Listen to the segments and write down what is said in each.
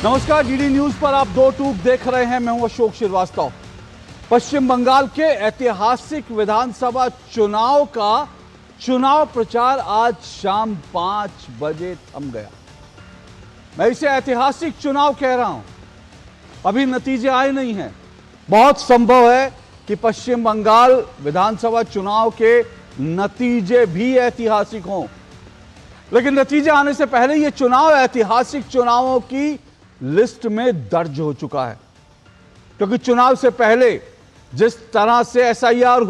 नमस्कार, DD news पर आप दो टूक देख रहे हैं। मैं हूं अशोक श्रीवास्तव। पश्चिम बंगाल के ऐतिहासिक विधानसभा चुनाव का चुनाव प्रचार आज शाम 5 बजे थम गया। मैं इसे ऐतिहासिक चुनाव कह रहा हूं। अभी नतीजे आए नहीं हैं। बहुत संभव है कि पश्चिम बंगाल विधानसभा चुनाव के नतीजे भी ऐतिहासिक हों, लेकिन नतीजे आने से पहले यह चुनाव ऐतिहासिक चुनावों की लिस्ट में दर्ज हो चुका है। क्योंकि चुनाव से पहले जिस तरह से एसआईआर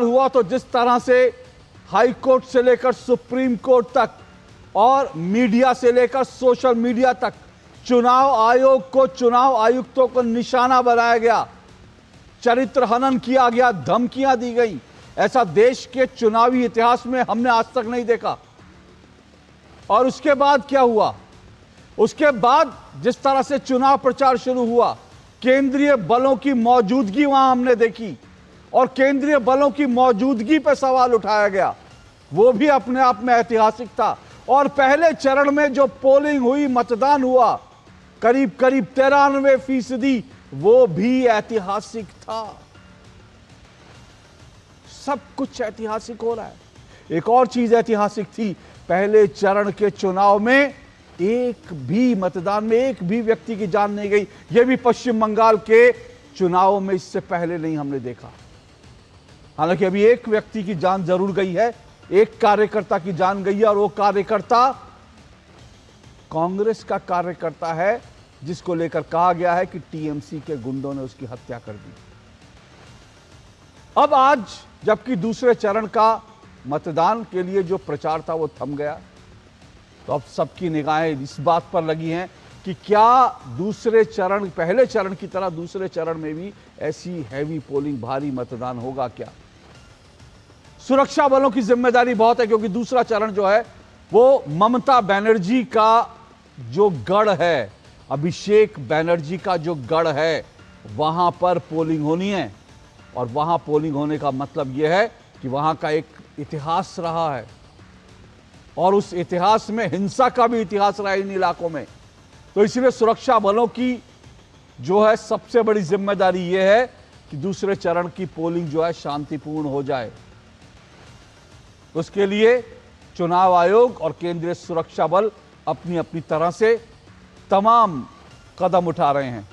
हुआ तो जिस तरह से हाई कोर्ट से लेकर सुप्रीम कोर्ट तक और मीडिया से लेकर सोशल मीडिया तक चुनाव आयोग को, चुनाव आयुक्तों को निशाना बनाया गया, चरित्र हनन किया गया, धमकियां दी गई। ऐसा देश के चुनावी इतिहास में हमने आज तक नहीं देखा। और उसके बाद क्या हुआ? उसके बाद जिस तरह से चुनाव प्रचार शुरू हुआ, केंद्रीय बलों की मौजूदगी वहां हमने देखी और केंद्रीय बलों की मौजूदगी पर सवाल उठाया गया। वो भी अपने आप में ऐतिहासिक था। और पहले चरण में जो पोलिंग हुई, मतदान हुआ, करीब करीब 93%, वो भी ऐतिहासिक था। सब कुछ ऐतिहासिक हो रहा है। एक और चीज ऐतिहासिक थी, पहले चरण के चुनाव में एक भी मतदान में एक भी व्यक्ति की जान नहीं गई। यह भी पश्चिम बंगाल के चुनावों में इससे पहले नहीं हमने देखा। हालांकि अभी एक व्यक्ति की जान जरूर गई है, एक कार्यकर्ता की जान गई है, और वो कार्यकर्ता कांग्रेस का कार्यकर्ता है, जिसको लेकर कहा गया है कि टीएमसी के गुंडों ने उसकी हत्या कर दी। अब आज जबकि दूसरे चरण का मतदान के लिए जो प्रचार था वो थम गया, तो अब सबकी निगाहें इस बात पर लगी हैं कि क्या दूसरे चरण, पहले चरण की तरह दूसरे चरण में भी ऐसी हैवी पोलिंग, भारी मतदान होगा क्या? सुरक्षा बलों की जिम्मेदारी बहुत है, क्योंकि दूसरा चरण जो है वो ममता बनर्जी का जो गढ़ है, अभिषेक बनर्जी का जो गढ़ है, वहां पर पोलिंग होनी है। और वहां पोलिंग होने का मतलब यह है कि वहां का एक इतिहास रहा है, और उस इतिहास में हिंसा का भी इतिहास रहा है इन इलाकों में। तो इसलिए सुरक्षा बलों की जो है सबसे बड़ी जिम्मेदारी यह है कि दूसरे चरण की पोलिंग जो है शांतिपूर्ण हो जाए। उसके लिए चुनाव आयोग और केंद्रीय सुरक्षा बल अपनी अपनी तरह से तमाम कदम उठा रहे हैं।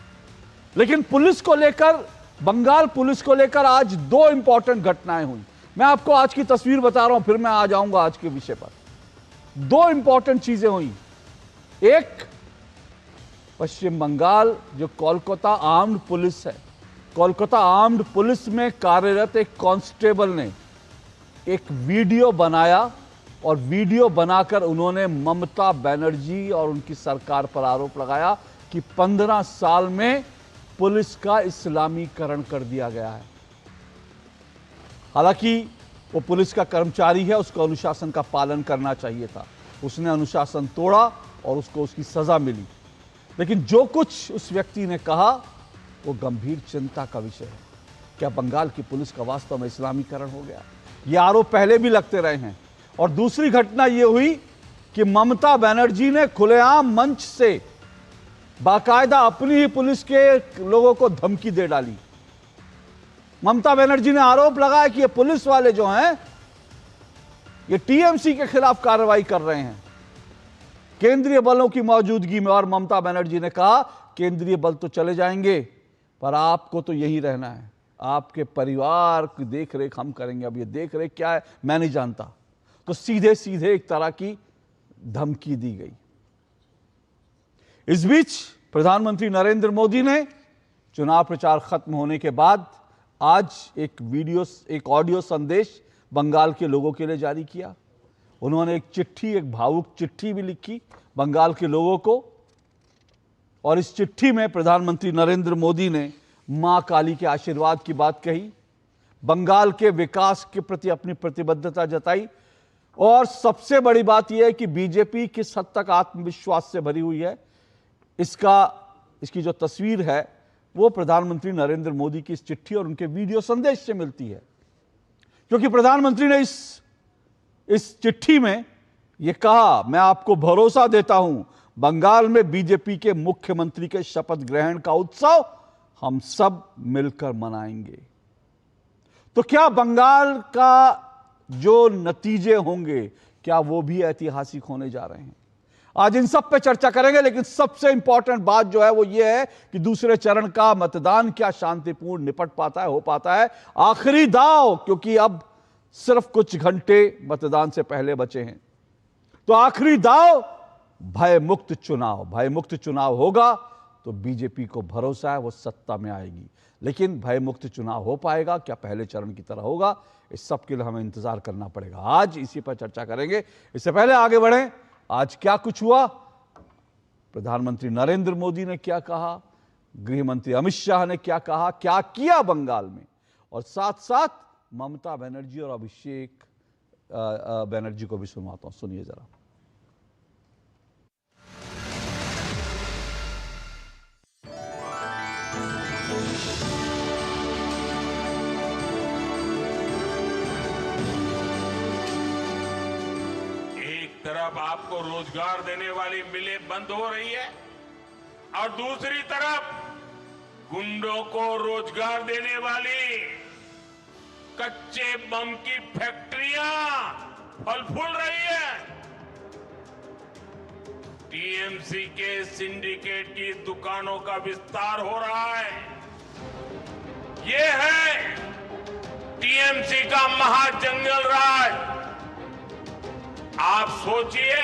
लेकिन पुलिस को लेकर, बंगाल पुलिस को लेकर आज दो इंपॉर्टेंट घटनाएं हुई। मैं आपको आज की तस्वीर बता रहा हूं, फिर मैं आ जाऊंगा आज के विषय पर। दो इंपॉर्टेंट चीजें हुई। एक, पश्चिम बंगाल जो कोलकाता आर्म्ड पुलिस है, कोलकाता आर्म्ड पुलिस में कार्यरत एक कांस्टेबल ने एक वीडियो बनाया, और वीडियो बनाकर उन्होंने ममता बनर्जी और उनकी सरकार पर आरोप लगाया कि 15 साल में पुलिस का इस्लामीकरण कर दिया गया है। हालांकि वो पुलिस का कर्मचारी है, उसको अनुशासन का पालन करना चाहिए था। उसने अनुशासन तोड़ा और उसको उसकी सजा मिली। लेकिन जो कुछ उस व्यक्ति ने कहा वो गंभीर चिंता का विषय है। क्या बंगाल की पुलिस का वास्तव में इस्लामीकरण हो गया? ये आरोप पहले भी लगते रहे हैं। और दूसरी घटना ये हुई कि ममता बनर्जी ने खुलेआम मंच से बाकायदा अपनी ही पुलिस के लोगों को धमकी दे डाली। ममता बनर्जी ने आरोप लगाया कि ये पुलिस वाले जो हैं ये टीएमसी के खिलाफ कार्रवाई कर रहे हैं केंद्रीय बलों की मौजूदगी में। और ममता बनर्जी ने कहा केंद्रीय बल तो चले जाएंगे, पर आपको तो यहीं रहना है, आपके परिवार की देखरेख हम करेंगे। अब ये देखरेख क्या है मैं नहीं जानता। तो सीधे सीधे एक तरह की धमकी दी गई। इस बीच प्रधानमंत्री नरेंद्र मोदी ने चुनाव प्रचार खत्म होने के बाद आज एक ऑडियो संदेश बंगाल के लोगों के लिए जारी किया। उन्होंने एक भावुक चिट्ठी भी लिखी बंगाल के लोगों को, और इस चिट्ठी में प्रधानमंत्री नरेंद्र मोदी ने मां काली के आशीर्वाद की बात कही, बंगाल के विकास के प्रति अपनी प्रतिबद्धता जताई, और सबसे बड़ी बात यह है कि बीजेपी किस हद तक आत्मविश्वास से भरी हुई है, इसकी जो तस्वीर है वो प्रधानमंत्री नरेंद्र मोदी की इस चिट्ठी और उनके वीडियो संदेश से मिलती है। क्योंकि प्रधानमंत्री ने इस चिट्ठी में यह कहा, मैं आपको भरोसा देता हूं, बंगाल में बीजेपी के मुख्यमंत्री के शपथ ग्रहण का उत्सव हम सब मिलकर मनाएंगे। तो क्या बंगाल का जो नतीजे होंगे क्या वो भी ऐतिहासिक होने जा रहे हैं? आज इन सब पे चर्चा करेंगे, लेकिन सबसे इंपॉर्टेंट बात जो है वो ये है कि दूसरे चरण का मतदान क्या शांतिपूर्ण निपट पाता है, हो पाता है। आखिरी दांव, क्योंकि अब सिर्फ कुछ घंटे मतदान से पहले बचे हैं, तो आखिरी दांव भयमुक्त चुनाव। भयमुक्त चुनाव होगा तो बीजेपी को भरोसा है वो सत्ता में आएगी, लेकिन भयमुक्त चुनाव हो पाएगा क्या, पहले चरण की तरह होगा, इस सब के लिए हमें इंतजार करना पड़ेगा। आज इसी पर चर्चा करेंगे। इससे पहले आगे बढ़ें, आज क्या कुछ हुआ, प्रधानमंत्री नरेंद्र मोदी ने क्या कहा, गृह मंत्री अमित शाह ने क्या कहा, क्या किया बंगाल में, और साथ साथ ममता बनर्जी और अभिषेक बनर्जी को भी सुनवाता हूं। सुनिए जरा। तरफ आपको रोजगार देने वाली मिलें बंद हो रही है और दूसरी तरफ गुंडों को रोजगार देने वाली कच्चे बम की फैक्ट्रियां फल फूल रही है। टीएमसी के सिंडिकेट की दुकानों का विस्तार हो रहा है। ये है टीएमसी का महाजंगल राज। आप सोचिए,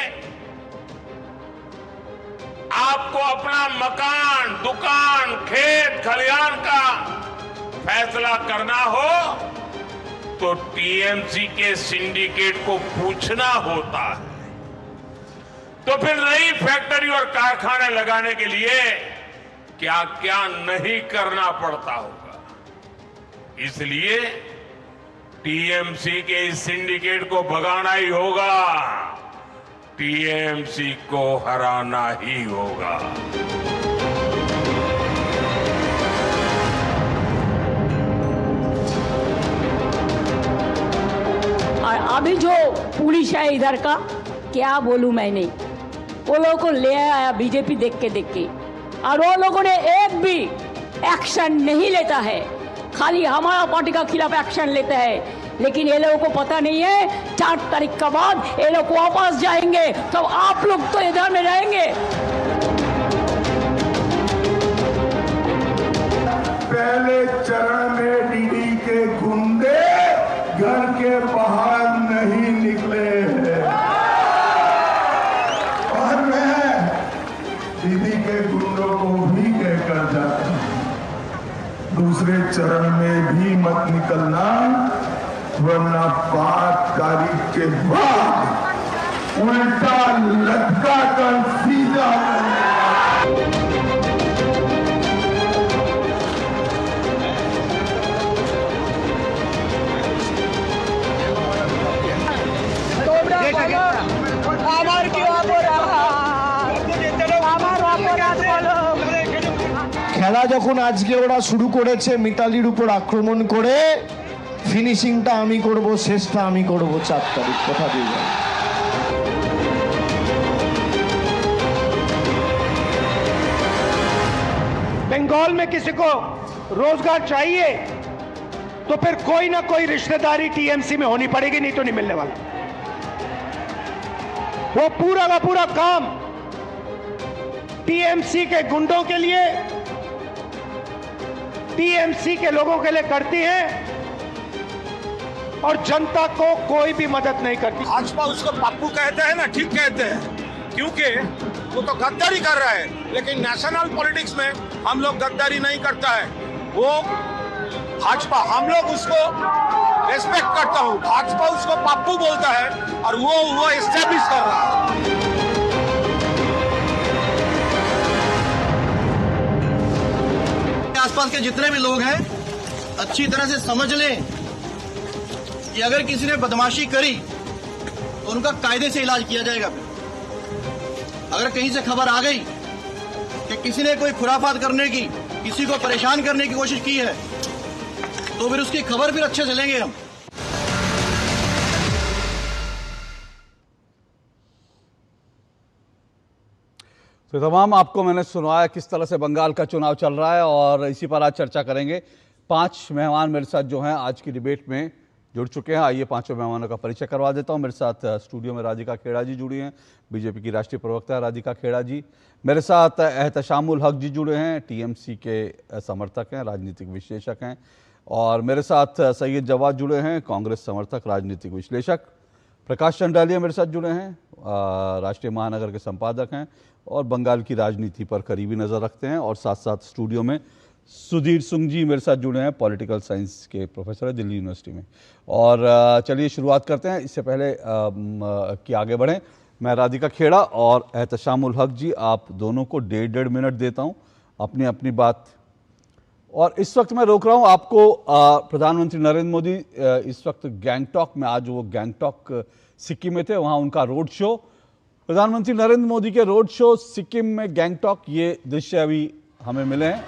आपको अपना मकान, दुकान, खेत खलिहान का फैसला करना हो तो टीएमसी के सिंडिकेट को पूछना होता है। तो फिर नई फैक्ट्री और कारखाने लगाने के लिए क्या क्या नहीं करना पड़ता होगा। इसलिए टीएमसी के इस सिंडिकेट को भगाना ही होगा, टीएमसी को हराना ही होगा। और अभी जो पुलिस है इधर का, क्या बोलूं मैंने, वो लोगों को ले आया बीजेपी देख के, और वो लोगों ने एक भी एक्शन नहीं लेता है, खाली हमारा पार्टी का खिलाफ एक्शन लेते हैं। लेकिन ये लोगों को पता नहीं है 4 तारीख के बाद ये लोग वापस जाएंगे, तो आप लोग तो इधर में रहेंगे। पहले चरण में डीडी के गुंडे घर के बाहर नहीं निकले हैं, और मैं डीडी के गुंडों को भी कहकर जाता हूं, दूसरे चरण में भी मत निकलना, वरना 5 तारीख के बाद उल्टा लटका कर सीधा খেলা যখন আজকে ওরা শুরু করেছে মিতালির উপর আক্রমণ করে, ফিনিশিংটা আমি করব, শেষটা আমি করব 4 তারিখ, কথা দিয়ে যাই। बंगाल में किसी को रोजगार चाहिए तो फिर कोई ना कोई रिश्तेदारी टीएमसी में होनी पड़ेगी, नहीं तो नहीं मिलने वाला। वो पूरा का पूरा काम टीएमसी के गुंडों के लिए, टीएमसी के लोगों के लिए करती है और जनता को कोई भी मदद नहीं करती। भाजपा उसको पप्पू कहते हैं ना, ठीक कहते हैं, क्योंकि वो तो गद्दारी कर रहा है, लेकिन नेशनल पॉलिटिक्स में हम लोग गद्दारी नहीं करता है। वो भाजपा, हम लोग उसको रेस्पेक्ट करता हूँ, भाजपा उसको पप्पू बोलता है और वो एस्टेब्लिश कर रहा है। आसपास के जितने भी लोग हैं अच्छी तरह से समझ लें कि अगर किसी ने बदमाशी करी तो उनका कायदे से इलाज किया जाएगा। अगर कहीं से खबर आ गई कि किसी ने कोई खुराफात करने की, किसी को परेशान करने की कोशिश की है, तो फिर उसकी खबर फिर अच्छे से लेंगे हम। तो तमाम आपको मैंने सुनाया किस तरह से बंगाल का चुनाव चल रहा है और इसी पर आज चर्चा करेंगे। 5 मेहमान मेरे साथ जो हैं आज की डिबेट में जुड़ चुके हैं। आइए पांचों मेहमानों का परिचय करवा देता हूं। मेरे साथ स्टूडियो में राधिका खेड़ा जी जुड़ी हैं, बीजेपी की राष्ट्रीय प्रवक्ता है राधिका खेड़ा जी। मेरे साथ एहतशामुल हक जी जुड़े हैं, टीएमसी के समर्थक हैं, राजनीतिक विश्लेषक हैं। और मेरे साथ सैयद जवाद जुड़े हैं, कांग्रेस समर्थक, राजनीतिक विश्लेषक। प्रकाश चंडालिया मेरे साथ जुड़े हैं, राष्ट्रीय महानगर के संपादक हैं और बंगाल की राजनीति पर करीबी नज़र रखते हैं। और साथ साथ स्टूडियो में सुधीर सुंग जी मेरे साथ जुड़े हैं, पॉलिटिकल साइंस के प्रोफेसर है दिल्ली यूनिवर्सिटी में। और चलिए शुरुआत करते हैं। इससे पहले कि आगे बढ़ें, मैं राधिका खेड़ा और एहतशामुल हक जी, आप दोनों को 1.5 मिनट देता हूं अपनी अपनी बात। और इस वक्त मैं रोक रहा हूं आपको, प्रधानमंत्री नरेंद्र मोदी इस वक्त गैंगटॉक में, आज वो गैंगटॉक सिक्किम में थे, वहां उनका रोड शो, प्रधानमंत्री नरेंद्र मोदी के रोड शो सिक्किम में गैंगटॉक, ये दृश्य अभी हमें मिले हैं।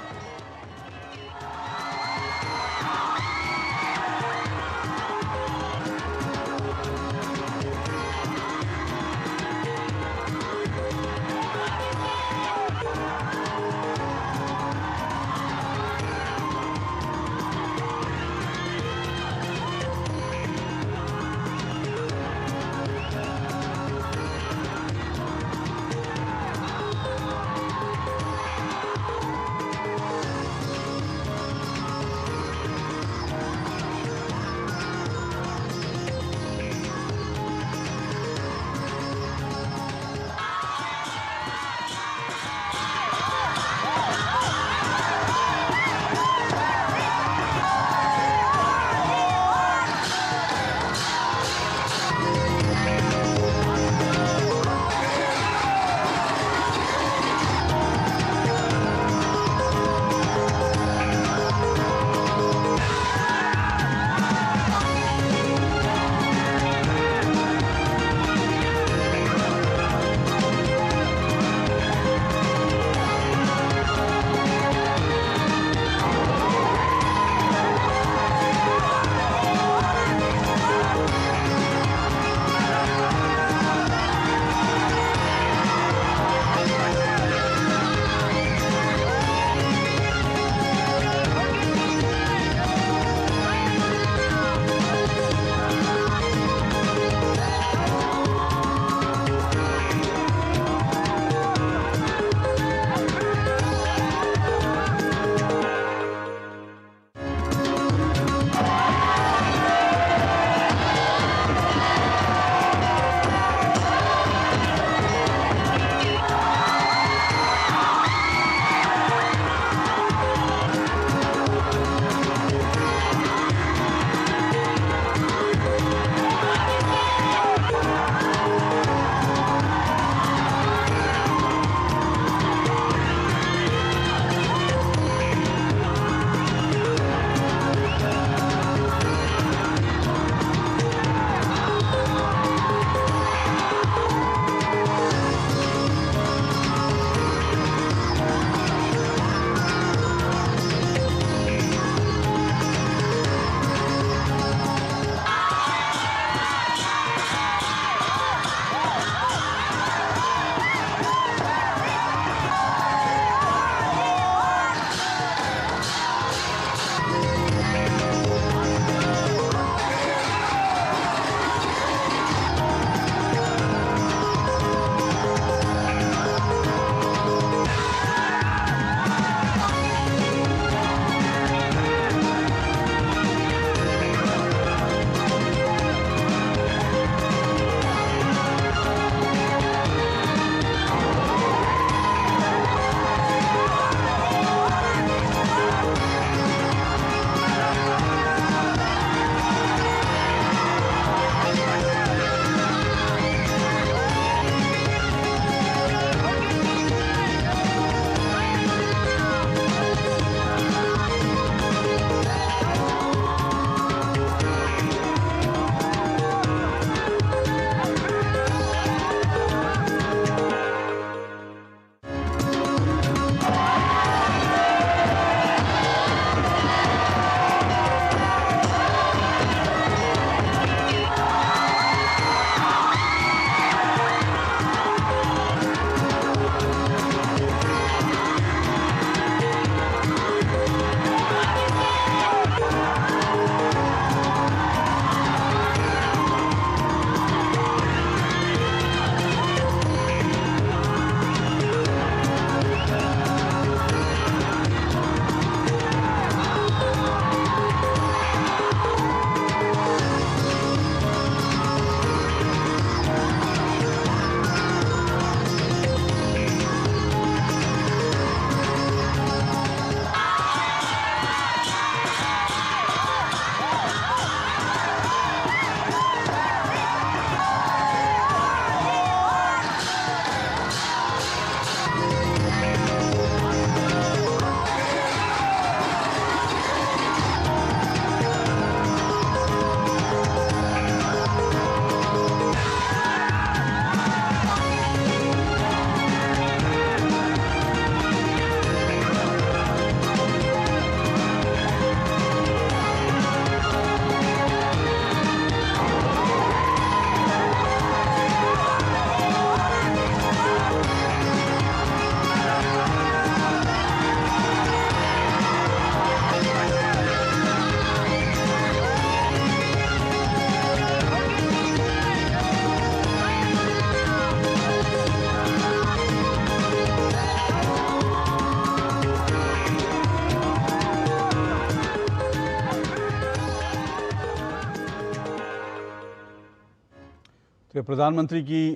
प्रधानमंत्री की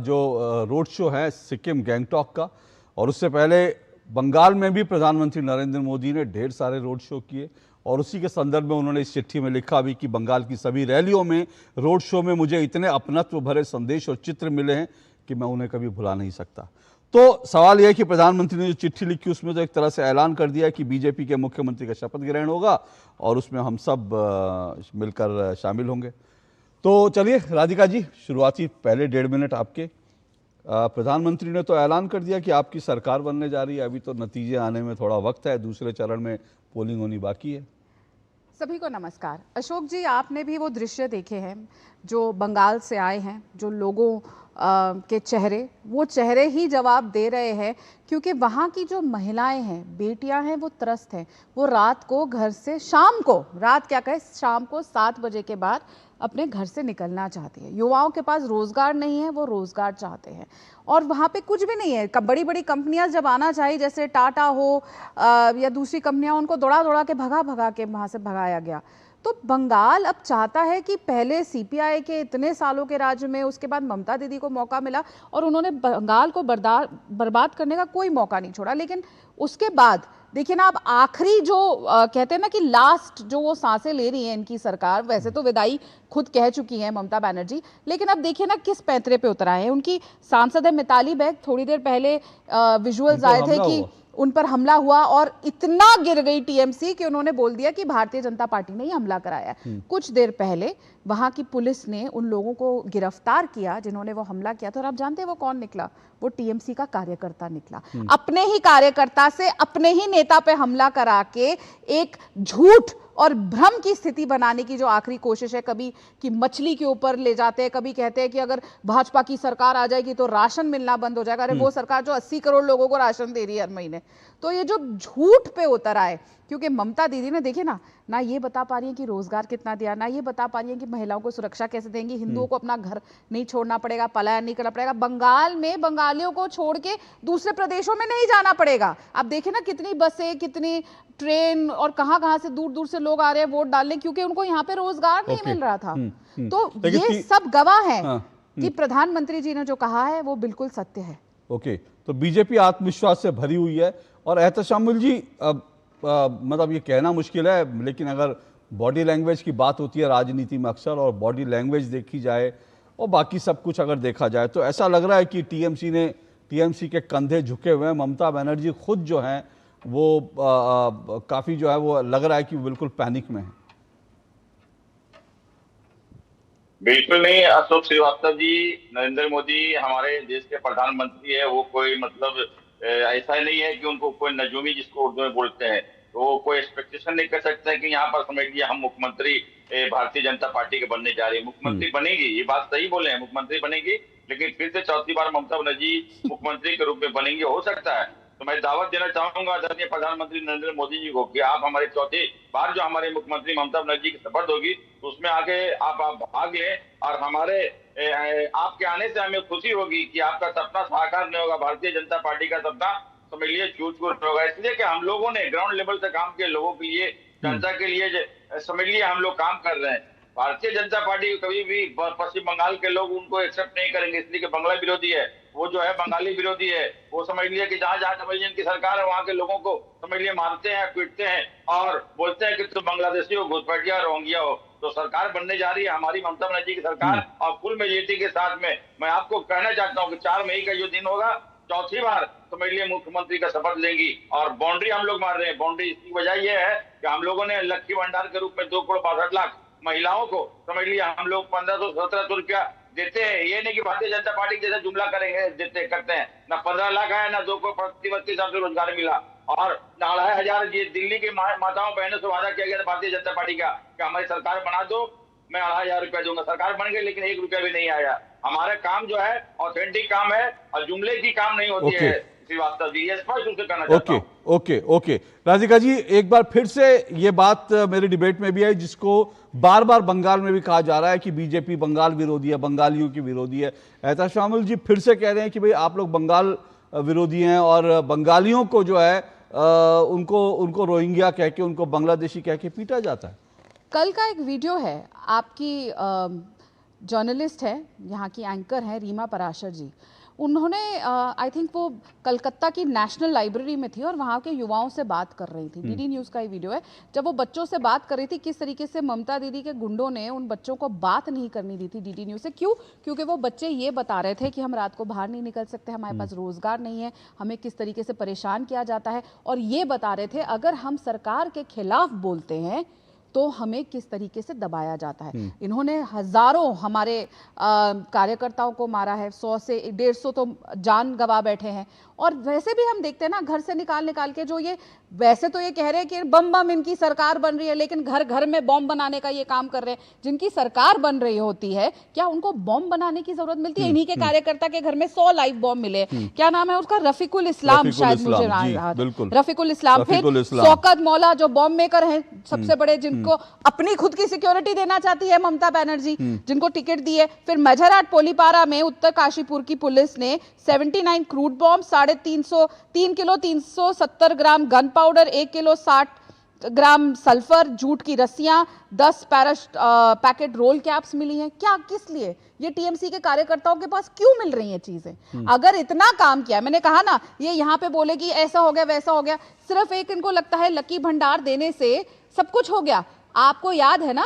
जो रोड शो है सिक्किम गैंगटॉक का, और उससे पहले बंगाल में भी प्रधानमंत्री नरेंद्र मोदी ने ढेर सारे रोड शो किए, और उसी के संदर्भ में उन्होंने इस चिट्ठी में लिखा भी कि बंगाल की सभी रैलियों में, रोड शो में मुझे इतने अपनत्व भरे संदेश और चित्र मिले हैं कि मैं उन्हें कभी भुला नहीं सकता। तो सवाल यह है कि प्रधानमंत्री ने जो चिट्ठी लिखी उसमें तो एक तरह से ऐलान कर दिया कि बीजेपी के मुख्यमंत्री का शपथ ग्रहण होगा और उसमें हम सब मिलकर शामिल होंगे। तो चलिए राधिका जी, शुरुआती पहले 1.5 मिनट आपके। प्रधानमंत्री ने तो ऐलान कर दिया कि आपकी सरकार बनने जा रही है, अभी तो नतीजे आने में थोड़ा वक्त है, दूसरे चरण में पोलिंग होनी बाकी है। सभी को नमस्कार। अशोक जी, आपने भी वो दृश्य देखे हैं जो बंगाल से आए हैं, जो लोगों के चेहरे, वो चेहरे ही जवाब दे रहे हैं, क्योंकि वहाँ की जो महिलाएं हैं, बेटियां हैं, वो त्रस्त हैं। वो रात को घर से, शाम को, रात क्या कहे, शाम को 7 बजे के बाद अपने घर से निकलना चाहती है। युवाओं के पास रोजगार नहीं है, वो रोजगार चाहते हैं, और वहाँ पे कुछ भी नहीं है। बड़ी बड़ी कंपनियां जब आना चाहिए, जैसे टाटा हो या दूसरी कंपनियां, उनको दौड़ा दौड़ा के भगा के वहाँ से भगाया गया। तो बंगाल अब चाहता है कि पहले सीपीआई के इतने सालों के राज्य में, उसके बाद ममता दीदी को मौका मिला और उन्होंने बंगाल को बर्बाद करने का कोई मौका नहीं छोड़ा। लेकिन उसके बाद देखिए ना, अब आखिरी जो कहते हैं ना कि लास्ट जो वो सांसें ले रही है इनकी सरकार, वैसे तो विदाई खुद कह चुकी है ममता बनर्जी, लेकिन अब देखिए ना किस पैंतरे पे उतर आए हैं। उनकी सांसद है मिताली बेग, थोड़ी देर पहले विजुअल्स आए थे कि उन पर हमला हुआ और इतना गिर गई टीएमसी कि उन्होंने बोल दिया कि भारतीय जनता पार्टी ने ही हमला कराया। कुछ देर पहले वहां की पुलिस ने उन लोगों को गिरफ्तार किया जिन्होंने वो हमला किया था, और आप जानते हैं वो कौन निकला? वो टीएमसी का कार्यकर्ता निकला। अपने ही कार्यकर्ता से अपने ही नेता पे हमला करा के एक झूठ और भ्रम की स्थिति बनाने की जो आखिरी कोशिश है, कभी कि मछली के ऊपर ले जाते हैं, कभी कहते हैं कि अगर भाजपा की सरकार आ जाएगी तो राशन मिलना बंद हो जाएगा। अरे वो सरकार जो 80 करोड़ लोगों को राशन दे रही है हर महीने। तो ये जो झूठ पे उतर आए, क्योंकि ममता दीदी ने देखिए ना ये बता पा रही है कि रोजगार कितना दिया, ना ये बता पा रही है कि महिलाओं को सुरक्षा कैसे देंगी, हिंदुओं को अपना घर नहीं छोड़ना पड़ेगा, पलायन नहीं करना पड़ेगा, बंगाल में बंगालियों को छोड़ के दूसरे प्रदेशों में नहीं जाना पड़ेगा। अब देखिए ना कितनी बसें, कितनी ट्रेन और कहां से दूर दूर से लोग आ रहे हैं वोट डालने, क्योंकि उनको यहाँ पे रोजगार नहीं मिल रहा था। तो ये सब गवाह है कि प्रधानमंत्री जी ने जो कहा है वो बिल्कुल सत्य है। ओके, तो बीजेपी आत्मविश्वास से भरी हुई है। और एहतशामुल जी, मतलब ये कहना मुश्किल है, लेकिन अगर बॉडी लैंग्वेज की बात होती है राजनीति में अक्सर, और बॉडी लैंग्वेज देखी जाए और बाकी सब कुछ अगर देखा जाए, तो ऐसा लग रहा है कि टीएमसी के कंधे झुके हुए हैं। ममता बनर्जी खुद जो हैं वो काफी जो है वो लग रहा है कि बिल्कुल पैनिक में है। बिल्कुल नहीं अशोक श्रीवास्तव जी, नरेंद्र मोदी हमारे देश के प्रधानमंत्री है। वो कोई मतलब ऐसा नहीं है कि उनको कोई नजूमी, जिसको उर्दू में बोलते हैं, तो वो कोई एक्सपेक्टेशन नहीं कर सकते हैं कि यहाँ पर समझ लिया हम मुख्यमंत्री भारतीय जनता पार्टी के बनने जा रहे हैं। मुख्यमंत्री बनेगी, ये बात सही बोले हैं, मुख्यमंत्री बनेगी, लेकिन फिर से चौथी बार ममता बनर्जी मुख्यमंत्री के रूप में बनेंगे, हो सकता है। तो मैं दावत देना चाहूंगा आदरणीय प्रधानमंत्री नरेंद्र मोदी जी को कि आप हमारे चौथी बार जो हमारे मुख्यमंत्री ममता बनर्जी की शपथ होगी, तो उसमें आगे आप भाग लें, और हमारे आपके आने से हमें खुशी होगी कि आपका सपना साकार नहीं होगा, भारतीय जनता पार्टी का सपना समझ लिए चूर होगा। इसलिए कि हम लोगों ने ग्राउंड लेवल से काम किए, लोगों के लिए, जनता के लिए समझ लिए हम लोग काम कर रहे हैं। भारतीय जनता पार्टी कभी भी पश्चिम बंगाल के लोग उनको एक्सेप्ट नहीं करेंगे, इसलिए कि बंगला विरोधी है, वो जो है बंगाली विरोधी है। वो समझ लिए कि जहां जहां समझ इनकी सरकार है वहां के लोगों को समझ लिए मारते हैं, पीटते हैं और बोलते हैं कि तुम बांग्लादेशी हो, घुसपैठिया, रोहिंग्या हो। तो सरकार बनने जा रही है हमारी ममता बनर्जी की सरकार, और फुल मेजोरिटी के साथ में। मैं आपको कहना चाहता हूँ कि 4 मई का जो दिन होगा, चौथी बार समझ लिए मुख्यमंत्री का शपथ लेंगी। और बाउंड्री हम लोग मार रहे हैं। बाउंड्री इसकी वजह यह है कि हम लोगों ने लक्ष्मी भंडार के रूप में 2 करोड़ 62 लाख महिलाओं को समझ लिया हम लोग 1500-1700 रुपया देते हैं। ये नहीं कि भारतीय जनता पार्टी जैसा जुमला करेंगे, देते करते हैं ना। 15 लाख आया ना 2 करोड़ 32 लाख रोजगार मिला, और 2,500 दिल्ली की माताओं बहनों से वादा किया गया था भारतीय जनता पार्टी का कि हमारी सरकार बना दो, मैं 2,500 रुपया दूंगा। सरकार बन गई, लेकिन 1 रुपया भी नहीं आया। हमारा काम जो है ऑथेंटिक काम है, और जुमले की काम नहीं होती है। श्रीवास्तव जी, ये स्पष्ट रूप से कहना चाहता हूं। ओके राधिका जी, एक बार फिर से ये बात मेरे डिबेट में भी है, जिसको बार बार बंगाल में भी कहा जा रहा है कि बीजेपी बंगाल विरोधी है, बंगालियों की विरोधी है। एहतशामुल जी फिर से कह रहे हैं कि भाई आप लोग बंगाल विरोधी हैं, और बंगालियों को जो है उनको रोहिंग्या कह के, उनको बांग्लादेशी कह के पीटा जाता है। कल का एक वीडियो है आपकी जर्नलिस्ट है, यहाँ की एंकर हैं रीमा पराशर जी। उन्होंने आई थिंक वो कलकत्ता की नेशनल लाइब्रेरी में थी और वहाँ के युवाओं से बात कर रही थी। डीडी न्यूज़ का ही वीडियो है, जब वो बच्चों से बात कर रही थी किस तरीके से ममता दीदी के गुंडों ने उन बच्चों को बात नहीं करनी दी थी डीडी न्यूज़ से। क्यों? क्योंकि वो बच्चे ये बता रहे थे कि हम रात को बाहर नहीं निकल सकते, हमारे पास रोजगार नहीं है, हमें किस तरीके से परेशान किया जाता है, और ये बता रहे थे अगर हम सरकार के खिलाफ बोलते हैं तो हमें किस तरीके से दबाया जाता है। इन्होंने हजारों हमारे कार्यकर्ताओं को मारा है, 100 से 150 तो जान गंवा बैठे हैं। और वैसे भी हम देखते हैं ना, घर से निकाल के जो ये वैसे तो ये कह रहे हैं कि बम इनकी सरकार बन रही है, लेकिन घर घर में बॉम्ब बनाने का ये काम कर रहे हैं। जिनकी सरकार बन रही होती है, क्या उनको बॉम्ब बनाने की जरूरत मिलती है? इन्हीं के कार्यकर्ता के घर में 100 लाइव बॉम्ब मिले। क्या नाम है उसका? रफीकुल इस्लाम, शायद मुझे रफीकुल इस्लाम। फिर शौकत मौला जो बॉम्ब मेकर हैं सबसे बड़े, जिनको अपनी खुद की सिक्योरिटी देना चाहती है ममता बनर्जी, जिनको टिकट दी है। फिर मझराट पोलीपारा में उत्तर काशीपुर की पुलिस ने 79 crude bomb, 3 kilo 370 gram gun powder, 1 kilo 60 gram sulphur, jute की रस्सियां, 10 पैकेट रोल कैप्स मिली हैं। क्या, किस लिए? ये टीएमसी के कार्यकर्ताओं के पास क्यों मिल रही हैं चीजें? अगर इतना काम किया, मैंने कहा ना, ये यहाँ पे बोले कि ऐसा हो गया वैसा हो गया, सिर्फ एक इनको लगता है लकी भंडार देने से सब कुछ हो गया। आपको याद है ना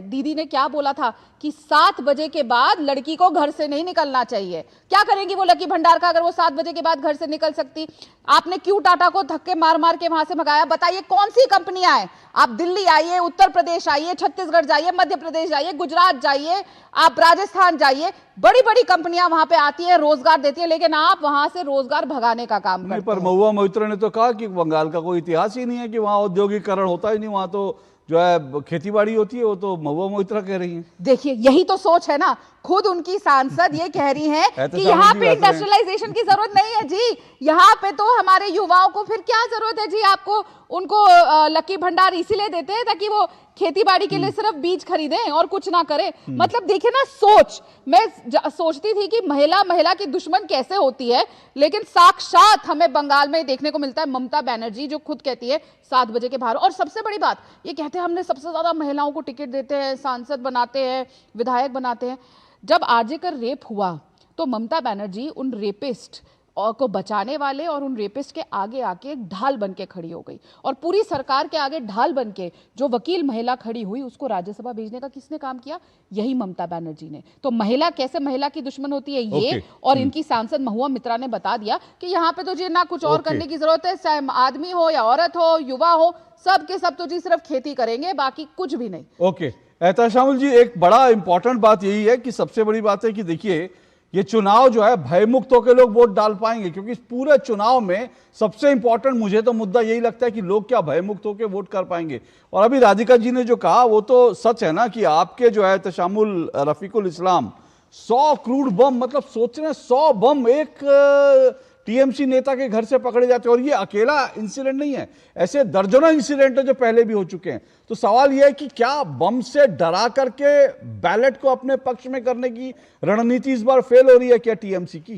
दीदी ने क्या बोला था कि 7 बजे के बाद लड़की को घर से नहीं निकलना चाहिए। क्या करेंगी वो लकी भंडार का अगर वो 7 बजे के बाद घर से निकल सकती? आपने क्यों टाटा को धक्के मार के वहां से भगाया? बताइए कौन सी कंपनियां हैं? आप दिल्ली आइए, उत्तर प्रदेश आइए, छत्तीसगढ़ जाइए, मध्य प्रदेश जाइए, गुजरात जाइए, आप राजस्थान जाइए, बड़ी बड़ी कंपनियां वहां पे आती है, रोजगार देती है, लेकिन आप वहां से रोजगार भगाने का काम करते हैं। पर महुआ मोइत्रा ने तो कहा कि बंगाल का कोई इतिहास ही नहीं है, कि वहां औद्योगिकरण होता ही नहीं, वहां तो जो है खेतीबाड़ी होती है। वो तो महुआ मोइत्रा कह रही हैं। देखिए, यही तो सोच है ना, खुद उनकी सांसद ये कह रही हैं कि यहाँ पे इंडस्ट्रियलाइजेशन की जरूरत नहीं है जी, यहाँ पे तो हमारे युवाओं को फिर क्या जरूरत है जी? आपको उनको लकी भंडार इसीलिए देते हैं ताकि वो खेतीबाड़ी के लिए सिर्फ बीज खरीदें और कुछ ना करें। मतलब देखिए ना सोच, मैं सोचती थी कि महिला की दुश्मन कैसे होती है, लेकिन साक्षात हमें बंगाल में देखने को मिलता है ममता बनर्जी, जो खुद कहती है 7 बजे के बाहर। और सबसे बड़ी बात ये कहते हैं हमने सबसे ज्यादा महिलाओं को टिकट देते हैं, सांसद बनाते हैं, विधायक बनाते हैं। जब आरजेकर रेप हुआ तो ममता बनर्जी उन रेपिस्ट को बचाने वाले और उन रेपिस्ट के आगे आके एक ढाल बन के खड़ी हो गई, और पूरी सरकार के आगे ढाल बन के जो वकील महिला खड़ी हुई उसको राज्यसभा भेजने का किसने काम किया? यही ममता बनर्जी ने। तो महिला कैसे महिला की दुश्मन होती है ये और इनकी सांसद महुआ मोइत्रा ने बता दिया कि यहाँ पे तो जी ना कुछ और करने की जरूरत है, चाहे आदमी हो या औरत हो, युवा हो, सब के सब तो जी सिर्फ खेती करेंगे, बाकी कुछ भी नहीं। ओके एहतशामुल जी, एक बड़ा इंपॉर्टेंट बात यही है कि सबसे बड़ी बात है कि देखिए ये चुनाव जो है भयमुक्त होकर लोग वोट डाल पाएंगे, क्योंकि इस पूरे चुनाव में सबसे इंपॉर्टेंट मुझे तो मुद्दा यही लगता है कि लोग क्या भयमुक्त होकर वोट कर पाएंगे। और अभी राधिका जी ने जो कहा वो तो सच है ना, कि आपके जो है तशामुल रफीकुल इस्लाम 100 क्रूड बम, मतलब सोच रहे हैं 100 बम एक टीएमसी नेता के घर से पकड़े जाते हैं। और ये अकेला इंसिडेंट नहीं है, ऐसे दर्जनों इंसिडेंट है जो पहले भी हो चुके हैं। तो सवाल यह है कि क्या बम से डरा करके बैलेट को अपने पक्ष में करने की रणनीति इस बार फेल हो रही है क्या टीएमसी की?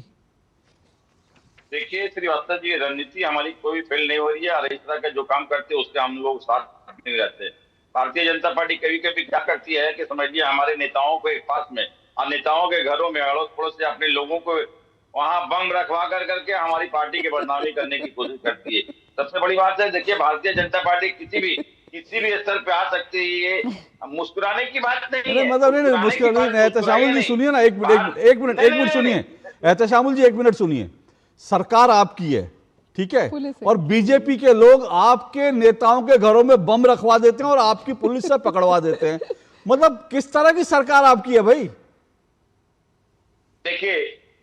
देखिए श्रीवास्तव जी, रणनीति हमारी कोई फेल नहीं हो रही है, और इस तरह का जो काम करते हैं उसके हम लोग साथ नहीं रहते। भारतीय जनता पार्टी कभी कभी क्या करती है कि समझिए हमारे नेताओं को एक पास में और नेताओं के घरों में अड़ोस पड़ोस से अपने लोगों को वहां बम रखवा करके हमारी पार्टी की बदनामी करने की कोशिश करती है। सबसे बड़ी बात है, देखिए भारतीय जनता पार्टी किसी भी स्तर पे आ सकती है, ये मुस्कुराने की बात नहीं है। मतलब नहीं मुस्कुराने। एहतशामुल जी सुनिए ना, एक मिनट सुनिए एहतशामुल जी, 1 मिनट सुनिए। सरकार आपकी है, ठीक है, और बीजेपी के लोग आपके नेताओं के घरों में बम रखवा देते हैं और आपकी पुलिस से पकड़वा देते हैं। मतलब किस तरह की सरकार आपकी है भाई?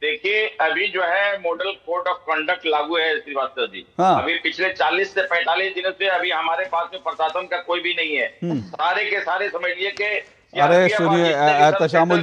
देखिए अभी जो है मॉडल कोड ऑफ कंडक्ट लागू है श्रीवास्तव जी। हाँ। अभी पिछले 40 से 45 दिनों से अभी हमारे पास में प्रशासन का कोई भी नहीं है। सारे के सारे समझ लिए कि अरे सुनिए एहतशामुल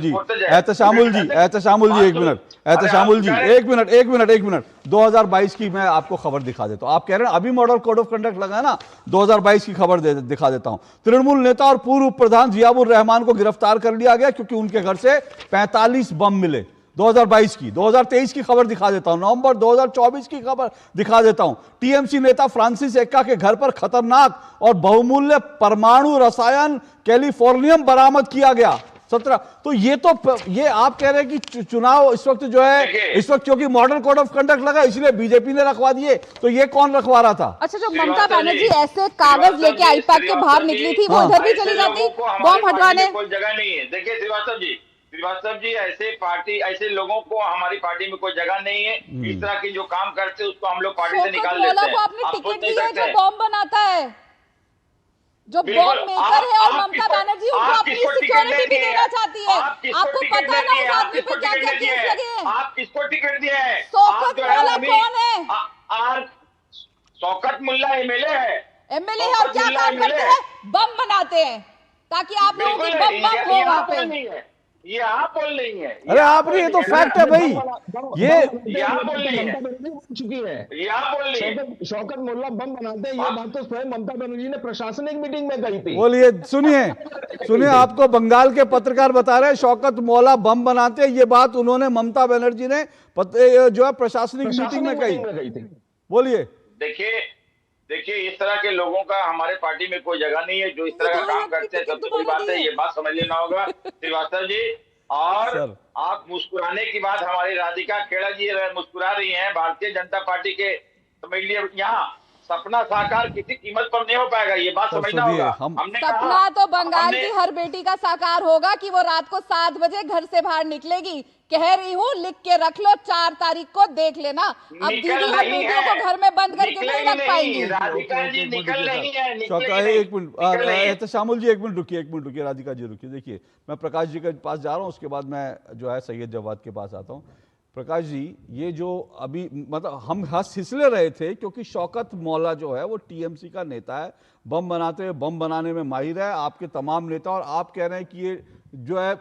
जी 1 मिनट 2022 की मैं आपको खबर दिखा देता हूं। आप कह रहे हैं अभी मॉडल कोड ऑफ कंडक्ट लगा है ना, 2022 की खबर दिखा देता हूं। तृणमूल नेता और पूर्व प्रधान जियाउर रहमान को गिरफ्तार कर लिया गया क्योंकि उनके घर से 45 बम मिले। 2022 की, 2023 की खबर दिखा देता हूं, नवंबर 2024 की खबर दिखा देता हूं। टीएमसी नेता फ्रांसिस एक्का के घर पर खतरनाक और बहुमूल्य परमाणु रसायन कैलिफोर्नियम बरामद किया गया। 17। तो ये आप कह रहे हैं कि चुनाव इस वक्त जो है, इस वक्त क्योंकि मॉडल कोड ऑफ कंडक्ट लगा इसलिए बीजेपी ने रखवा दिए, तो ये कौन रखवा रहा था? अच्छा, जो ममता बनर्जी ऐसे कागज लेके आईपैड के बाहर निकली थी, वो इधर भी चली जाती बॉम्ब हटवाने? कोई जगह नहीं है। देखिए श्रीवास्तव जी ऐसे लोगों को हमारी पार्टी में कोई जगह नहीं है। इस तरह की जो काम करते हैं उसको हम लोग पार्टी से निकाल देते हैं। आपने टिकट दी है जो बॉम्ब बनाता है, जो बॉम्ब मेकर है, और ममता बनर्जी उनको अपनी सिक्योरिटी भी देना चाहती है। आपको पता ना उस आदमी पे क्या क्या केस लगे हैं? आप किसको टिकट दिए हैं? शौकत मुल्ला कौन है? शौकत मुल्ला एमएलए है। एमएलए है और क्या काम करते हैं? बम बनाते हैं ताकि आप लोगों की बम हो वहां पे। ये आप बोल रही है। अरे आप नहीं, ये तो फैक्ट है भाई। ये आप बोल रही है, चुकी है। ये आप बोल रही है। शौकत मुल्ला बम बनाते हैं, ये बात तो स्वयं ममता बनर्जी ने प्रशासनिक मीटिंग में कही थी। बोलिए, सुनिए आपको बंगाल के पत्रकार बता रहे हैं शौकत मौला बम बनाते हैं, ये बात उन्होंने ममता बनर्जी ने जो है प्रशासनिक मीटिंग में कही थी। बोलिए। देखिए इस तरह के लोगों का हमारे पार्टी में कोई जगह नहीं है जो इस तरह का काम करते हैं। सबसे बड़ी बात है, ये बात समझ लेना होगा श्रीवास्तव जी। और आप मुस्कुराने की बात, हमारी राधिका खेड़ा जी मुस्कुरा रही हैं। भारतीय जनता पार्टी के समझ लिए यहाँ सपना साकार किसी कीमत पर नहीं हो पाएगा, ये बात समझना होगा। हमने सपना तो बंगाल की हर बेटी का साकार होगा कि वो रात को 7 बजे घर से बाहर निकलेगी। कह रही हूँ, लिख के रख लो, 4 तारीख को देख लेना। अब दीदी हर बेटियों को घर में बंद करके नहीं रख पाएंगी। राधिका जी निकल नहीं है। एक मिनट शामुल जी, एक मिनट रुकिए राधिका जी रुकिए। देखिए, मैं प्रकाश जी के पास जा रहा हूँ, उसके बाद मैं जो है सैयद जवाद के पास आता हूँ। प्रकाश जी, ये जो अभी मतलब हम हिसले रहे थे क्योंकि शौकत मौला जो है वो टीएमसी का नेता है, बम बनाने में माहिर है, आपके तमाम नेता, और आप कह रहे हैं कि ये जो है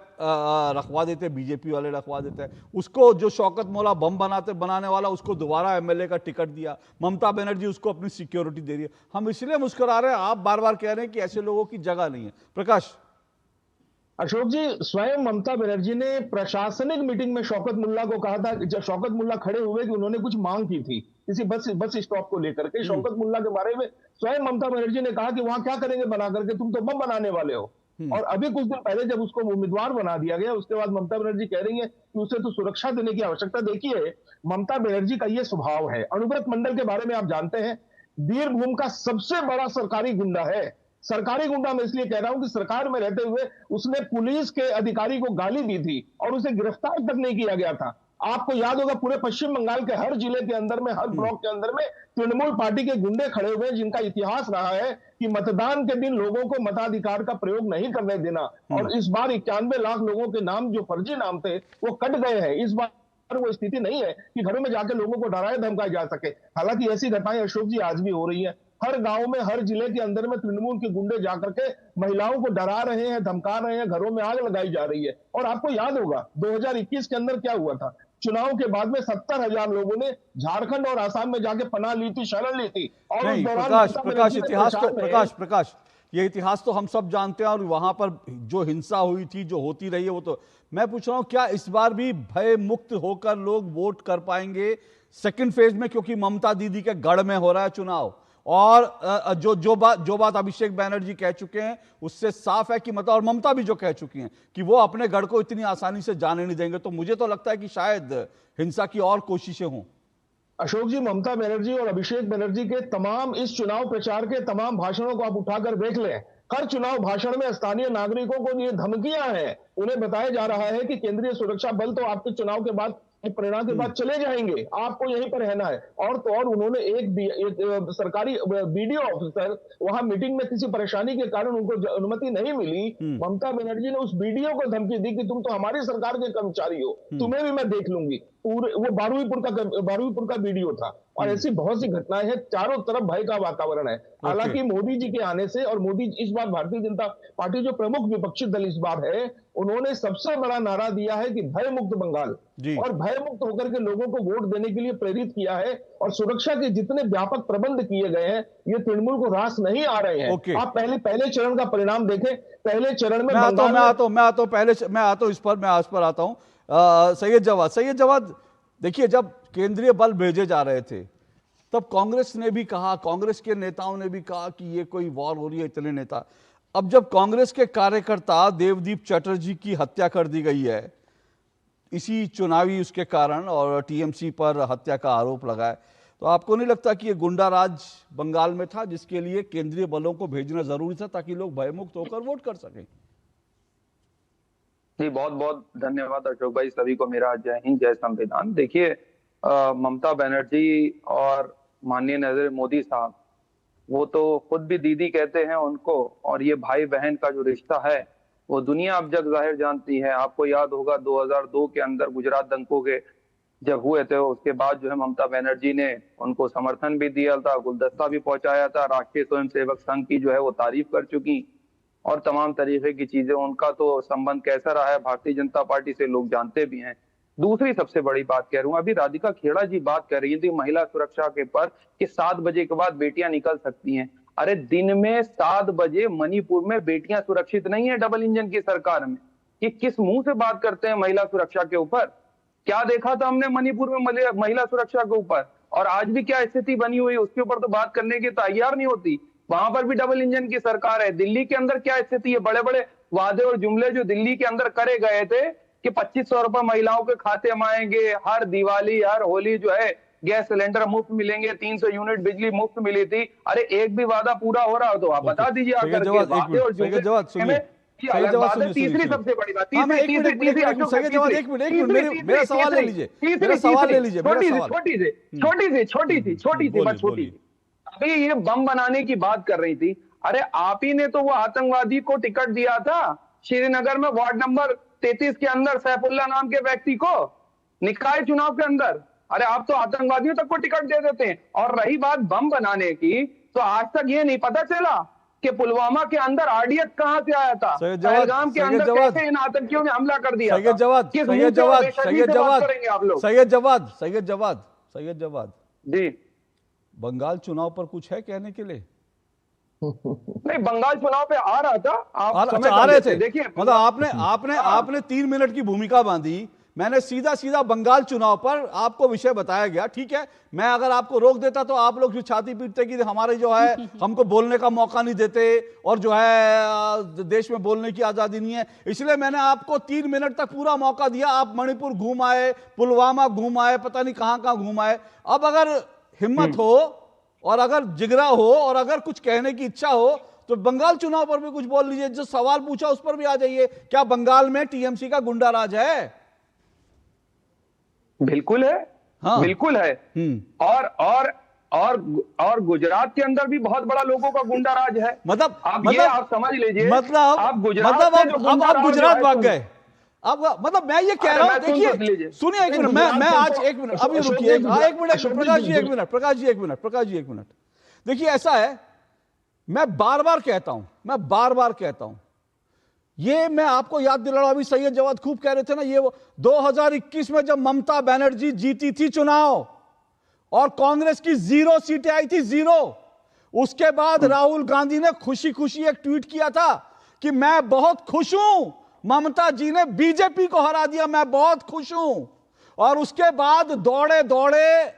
रखवा देते, बीजेपी वाले रखवा देते हैं उसको। जो शौकत मौला बम बनाने वाला, उसको दोबारा एमएलए का टिकट दिया, ममता बनर्जी उसको अपनी सिक्योरिटी दे रही है। हम इसलिए मुस्कुरा रहे हैं, आप बार बार कह रहे हैं कि ऐसे लोगों की जगह नहीं है। प्रकाश। अशोक जी, स्वयं ममता बनर्जी ने प्रशासनिक मीटिंग में शौकत मुल्ला को कहा था, जब शौकत मुल्ला खड़े हुए कि उन्होंने कुछ मांग की थी किसी बस स्टॉप को लेकर के। शौकत मुल्ला के बारे में स्वयं ममता बनर्जी ने कहा कि वहां क्या करेंगे बना करके, तुम तो बम बनाने वाले हो। और अभी कुछ दिन पहले जब उसको उम्मीदवार बना दिया गया, उसके बाद ममता बनर्जी कह रही है कि उसे तो सुरक्षा देने की आवश्यकता। देखिए, ममता बनर्जी का ये स्वभाव है। अनुव्रत मंडल के बारे में आप जानते हैं, वीरभूम का सबसे बड़ा सरकारी गुंडा है। सरकारी गुंडा मैं इसलिए कह रहा हूं कि सरकार में रहते हुए उसने पुलिस के अधिकारी को गाली दी थी और उसे गिरफ्तार तक नहीं किया गया था। आपको याद होगा, पूरे पश्चिम बंगाल के हर जिले के अंदर में, हर ब्लॉक के अंदर में तृणमूल पार्टी के गुंडे खड़े हुए, जिनका इतिहास रहा है कि मतदान के दिन लोगों को मताधिकार का प्रयोग नहीं करने देना। और इस बार 91 लाख लोगों के नाम जो फर्जी नाम थे वो कट गए हैं। इस बार वो स्थिति नहीं है कि घरों में जाकर लोगों को डराया धमकाया जा सके। हालांकि ऐसी घटनाएं अशोक जी आज भी हो रही है। हर गांव में, हर जिले के अंदर में तृणमूल के गुंडे जाकर के महिलाओं को डरा रहे हैं, धमका रहे हैं, घरों में आग लगाई जा रही है। और आपको याद होगा 2021 के अंदर क्या हुआ था। चुनाव के बाद में 70,000 लोगों ने झारखंड और आसाम में जाके पनाह ली थी, शरण ली थी। और उस दौरान प्रकाश, ये इतिहास तो हम सब जानते हैं, और वहां पर जो हिंसा हुई थी, जो होती रही है, वो तो मैं पूछ रहा हूं, क्या इस बार भी भय मुक्त होकर लोग वोट कर पाएंगे सेकंड फेज में? क्योंकि ममता दीदी के गढ़ में हो रहा है चुनाव, और जो बात अभिषेक बैनर्जी कह चुके हैं उससे साफ है कि मतलब, और ममता भी जो कह चुकी हैं कि वो अपने गढ़ को इतनी आसानी से जाने नहीं देंगे। तो मुझे तो लगता है कि शायद हिंसा की और कोशिशें हों। अशोक जी, ममता बनर्जी और अभिषेक बनर्जी के तमाम इस चुनाव प्रचार के तमाम भाषणों को आप उठाकर देख लें। हर चुनाव भाषण में स्थानीय नागरिकों को ये धमकियां हैं। उन्हें बताया जा रहा है कि केंद्रीय सुरक्षा बल तो आपके चुनाव के बाद, परिणाम के बाद चले जाएंगे, आपको यहीं पर रहना है। और तो और उन्होंने एक सरकारी बीडीओ ऑफिसर, वहां मीटिंग में किसी परेशानी के कारण उनको अनुमति नहीं मिली, ममता बनर्जी ने उस बीडीओ को धमकी दी कि तुम तो हमारी सरकार के कर्मचारी हो, तुम्हें भी मैं देख लूंगी। पूरे वो बारुईपुर का बीडीओ था। और ऐसी बहुत सी घटनाएं हैं, चारों तरफ भय का वातावरण है। हालांकि मोदी जी के आने से, और मोदी इस बार भारतीय जनता पार्टी जो प्रमुख विपक्षी दल इस बार है, उन्होंने सबसे बड़ा नारा दिया है कि भय मुक्त बंगाल, और भय मुक्त होकर के लोगों को वोट देने के लिए प्रेरित किया है। और सुरक्षा के जितने व्यापक प्रबंध किए गए हैं, ये तृणमूल को रास नहीं आ रहे हैं। आप पहले चरण का परिणाम देखें। पहले चरण में मैं आता हूं इस पर आता हूं। सैयद जवाद, देखिए, जब केंद्रीय बल भेजे जा रहे थे तब कांग्रेस ने भी कहा, कांग्रेस के नेताओं ने भी कहा कि ये कोई वॉर हो रही है, इतने नेता। अब जब कांग्रेस के कार्यकर्ता देवदीप चटर्जी की हत्या कर दी गई है इसी चुनावी उसके कारण और टीएमसी पर हत्या का आरोप लगा है, तो आपको नहीं लगता कि ये गुंडा राज बंगाल में था जिसके लिए केंद्रीय बलों को भेजना जरूरी था ताकि लोग भयमुक्त होकर वोट कर सकें? जी बहुत बहुत धन्यवाद अशोक भाई, सभी को मेरा जय हिंद जय संविधान। देखिए ममता बनर्जी और माननीय नरेंद्र मोदी साहब, वो तो खुद भी दीदी कहते हैं उनको, और ये भाई बहन का जो रिश्ता है वो दुनिया अब जग जाहिर जानती है। आपको याद होगा 2002 के अंदर गुजरात दंगों के जब हुए थे, उसके बाद जो है ममता बनर्जी ने उनको समर्थन भी दिया था, गुलदस्ता भी पहुंचाया था, राष्ट्रीय स्वयंसेवक संघ की जो है वो तारीफ कर चुकी और तमाम तरीके की चीजें। उनका तो संबंध कैसा रहा है भारतीय जनता पार्टी से लोग जानते भी हैं। दूसरी सबसे बड़ी बात कह रहा हूं, अभी राधिका खेड़ा जी बात कर रही थी महिला सुरक्षा के पर कि 7 बजे के बाद बेटियां निकल सकती हैं। अरे दिन में 7 बजे मणिपुर में बेटियां सुरक्षित नहीं है डबल इंजन की सरकार में। ये किस मुंह से बात करते हैं महिला सुरक्षा के ऊपर? क्या देखा था हमने मणिपुर में महिला सुरक्षा के ऊपर? और आज भी क्या स्थिति बनी हुई उसके ऊपर तो बात करने की तैयार नहीं होती। वहां पर भी डबल इंजन की सरकार है। दिल्ली के अंदर क्या स्थिति है? बड़े बड़े वादे और जुमले जो दिल्ली के अंदर करे गए थे कि 2500 रुपए महिलाओं के खाते में आएंगे, हर दिवाली हर होली जो है गैस सिलेंडर मुफ्त मिलेंगे, 300 यूनिट बिजली मुफ्त मिली थी। अरे एक भी वादा पूरा हो रहा हो तो आप बता दीजिए आकर के। वादे और जुमले तीसरी सबसे बड़ी बात, मेरा सवाल ले लीजिए, मेरा सवाल ले लीजिए, छोटी सी बात छोटी। अभी ये बम बनाने की बात कर रही थी। अरे आप ही ने तो वो आतंकवादी को टिकट दिया था श्रीनगर में वार्ड नंबर 33 के अंदर, सैफुल्ला नाम के व्यक्ति को निकाय चुनाव के अंदर। अरे आप तो आतंकवादियों तक को टिकट दे देते हैं। और रही बात बम बनाने की, तो आज तक ये नहीं पता चला कि पुलवामा के अंदर आरडीएक्स कहां से आया था, पहलगाम के अंदर कैसे इन आतंकियों ने हमला कर दिया। सैयद जवाद जी, बंगाल चुनाव पर कुछ है कहने के लिए? नहीं, बंगाल चुनाव पे आ रहा था, आप आ रहे थे। देखिए मतलब आपने 3 मिनट की भूमिका बांधी, मैंने सीधा बंगाल चुनाव पर आपको विषय बताया गया। ठीक है, मैं अगर आपको रोक देता तो आप लोग छाती पीटते कि हमारे जो है हमको बोलने का मौका नहीं देते और जो है देश में बोलने की आजादी नहीं है। इसलिए मैंने आपको 3 मिनट तक पूरा मौका दिया। आप मणिपुर घूम आए, पुलवामा घूम आए, पता नहीं कहां घूम आए। अब अगर हिम्मत हो और अगर जिगरा हो और अगर कुछ कहने की इच्छा हो तो बंगाल चुनाव पर भी कुछ बोल लीजिए। जो सवाल पूछा उस पर भी आ जाइए। क्या बंगाल में टीएमसी का गुंडा राज है? बिल्कुल है, हाँ। बिल्कुल है। और गुजरात के अंदर भी बहुत बड़ा लोगों का गुंडा राज है। मतलब आप समझ लीजिए, आप गुजरात भाग गए। अब मतलब मैं ये कह रहा हूं, देखिए सुनिए एक मिनट, मैं आज 1 मिनट अभी रुकिए, एक मिनट प्रकाश जी, 1 मिनट। देखिए ऐसा है, मैं बार बार कहता हूं, ये मैं आपको याद दिला रहा हूं। अभी सैयद जवाद खूब कह रहे थे ना, ये वो 2021 में जब ममता बनर्जी जीती थी चुनाव और कांग्रेस की 0 सीटें आई थी, 0। उसके बाद राहुल गांधी ने खुशी खुशी एक ट्वीट किया था कि मैं बहुत खुश हूं, ममता जी ने बीजेपी को हरा दिया, मैं बहुत खुश हूं। और उसके बाद दौड़े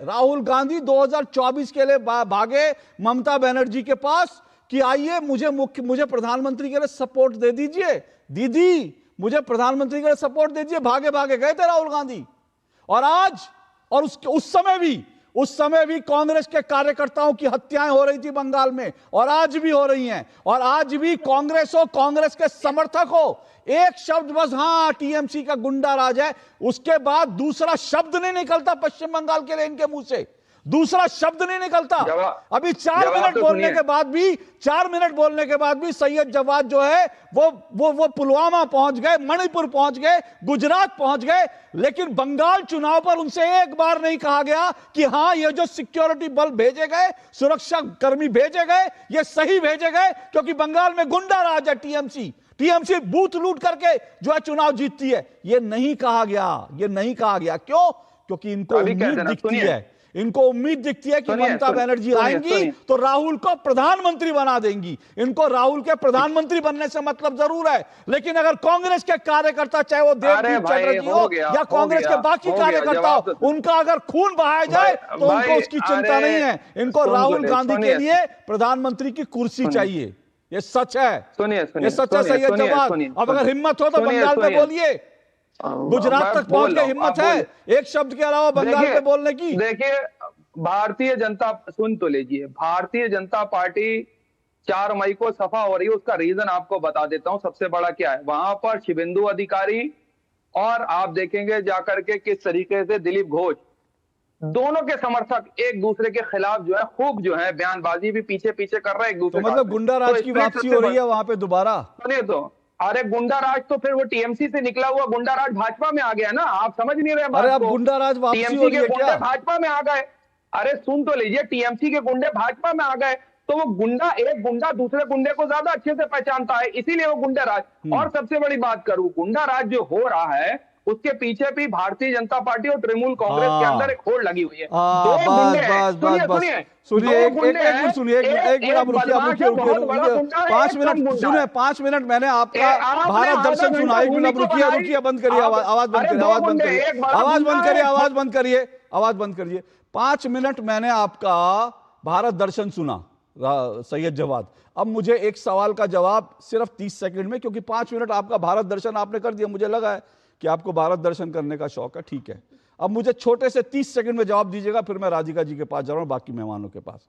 राहुल गांधी 2024 के लिए भागे ममता बनर्जी के पास कि आइए मुझे प्रधानमंत्री के लिए सपोर्ट दे दीजिए, दीदी मुझे प्रधानमंत्री के लिए सपोर्ट दे दीजिए। भागे गए थे राहुल गांधी। और आज और उस समय भी कांग्रेस के कार्यकर्ताओं की हत्याएं हो रही थी बंगाल में, और आज भी हो रही हैं। और आज भी कांग्रेस के समर्थक हो, एक शब्द बस, हाँ टीएमसी का गुंडा राज है, उसके बाद दूसरा शब्द नहीं निकलता पश्चिम बंगाल के लिए इनके मुंह से, दूसरा शब्द नहीं निकलता। अभी 4 मिनट बोलने के बाद भी सैयद जवाद जो है वो पुलवामा पहुंच गए, मणिपुर पहुंच गए, गुजरात पहुंच गए, लेकिन बंगाल चुनाव पर उनसे एक बार नहीं कहा गया कि हां ये जो सिक्योरिटी बल भेजे गए, सुरक्षा कर्मी भेजे गए, ये सही भेजे गए, क्योंकि बंगाल में गुंडा राज है टीएमसी बूथ लूट करके जो है चुनाव जीतती है। ये नहीं कहा गया। क्यों? क्योंकि इनको उम्मीद दिखती है कि ममता बनर्जी आएंगी तो राहुल को प्रधानमंत्री बना देंगी। इनको राहुल के प्रधानमंत्री बनने से मतलब जरूर है, लेकिन अगर कांग्रेस के कार्यकर्ता, चाहे वो देवदीप चटर्जी हो या कांग्रेस के बाकी कार्यकर्ता हो, उनका अगर खून बहाया जाए तो उनको उसकी चिंता नहीं है। इनको राहुल गांधी के लिए प्रधानमंत्री की कुर्सी चाहिए। ये सच है। सुनिए ये सच है सैयद जवाद। अब अगर हिम्मत हो तो बंगाल में बोलिए, गुजरात तक पहुंच के हिम्मत है एक शब्द के अलावा बंगाल में बोलने की। देखिए भारतीय जनता, सुन तो लीजिए, भारतीय जनता पार्टी 4 मई को सफा हो रही है, उसका रीजन आपको बता देता हूं सबसे बड़ा क्या है। वहां पर शुभेंदु अधिकारी और आप देखेंगे जाकर के किस तरीके से दिलीप घोष, दोनों के समर्थक एक दूसरे के खिलाफ जो है खूब जो है बयानबाजी भी पीछे पीछे कर रहे हैं एक दूसरे। तो मतलब गुंडा राज की वापसी हो रही है वहां पे दोबारा। सुनिए तो, अरे गुंडा राज तो फिर वो टीएमसी से निकला हुआ गुंडा राज भाजपा में आ गया ना, आप समझ नहीं रहे बात को। अरे अब गुंडा राज वापसी हो रही है क्या? भाजपा में आ गए। अरे सुन तो लीजिए, टीएमसी के गुंडे भाजपा में आ गए तो वो गुंडा, एक गुंडा दूसरे गुंडे को ज्यादा अच्छे से पहचानता है, इसीलिए वो गुंडा राज। और सबसे बड़ी बात करूं, गुंडा राज जो हो रहा है उसके पीछे भी भारतीय जनता पार्टी और तृणमूल कांग्रेस के अंदर एक होड़ लगी हुई है। सुनिए 5 मिनट मैंने आपका भारत दर्शन सुना। 1 मिनट रुकिए, बंद करिए आवाज बंद करिए। 5 मिनट मैंने आपका भारत दर्शन सुना सैयद जवाद। अब मुझे एक सवाल का जवाब सिर्फ 30 सेकंड में, क्योंकि 5 मिनट आपका भारत दर्शन आपने कर दिया, मुझे लगा है कि आपको भारत दर्शन करने का शौक है, ठीक है। अब मुझे छोटे से 30 सेकंड में जवाब दीजिएगा, फिर मैं राधिका जी के पास जा रहा हूं, बाकी मेहमानों के पास।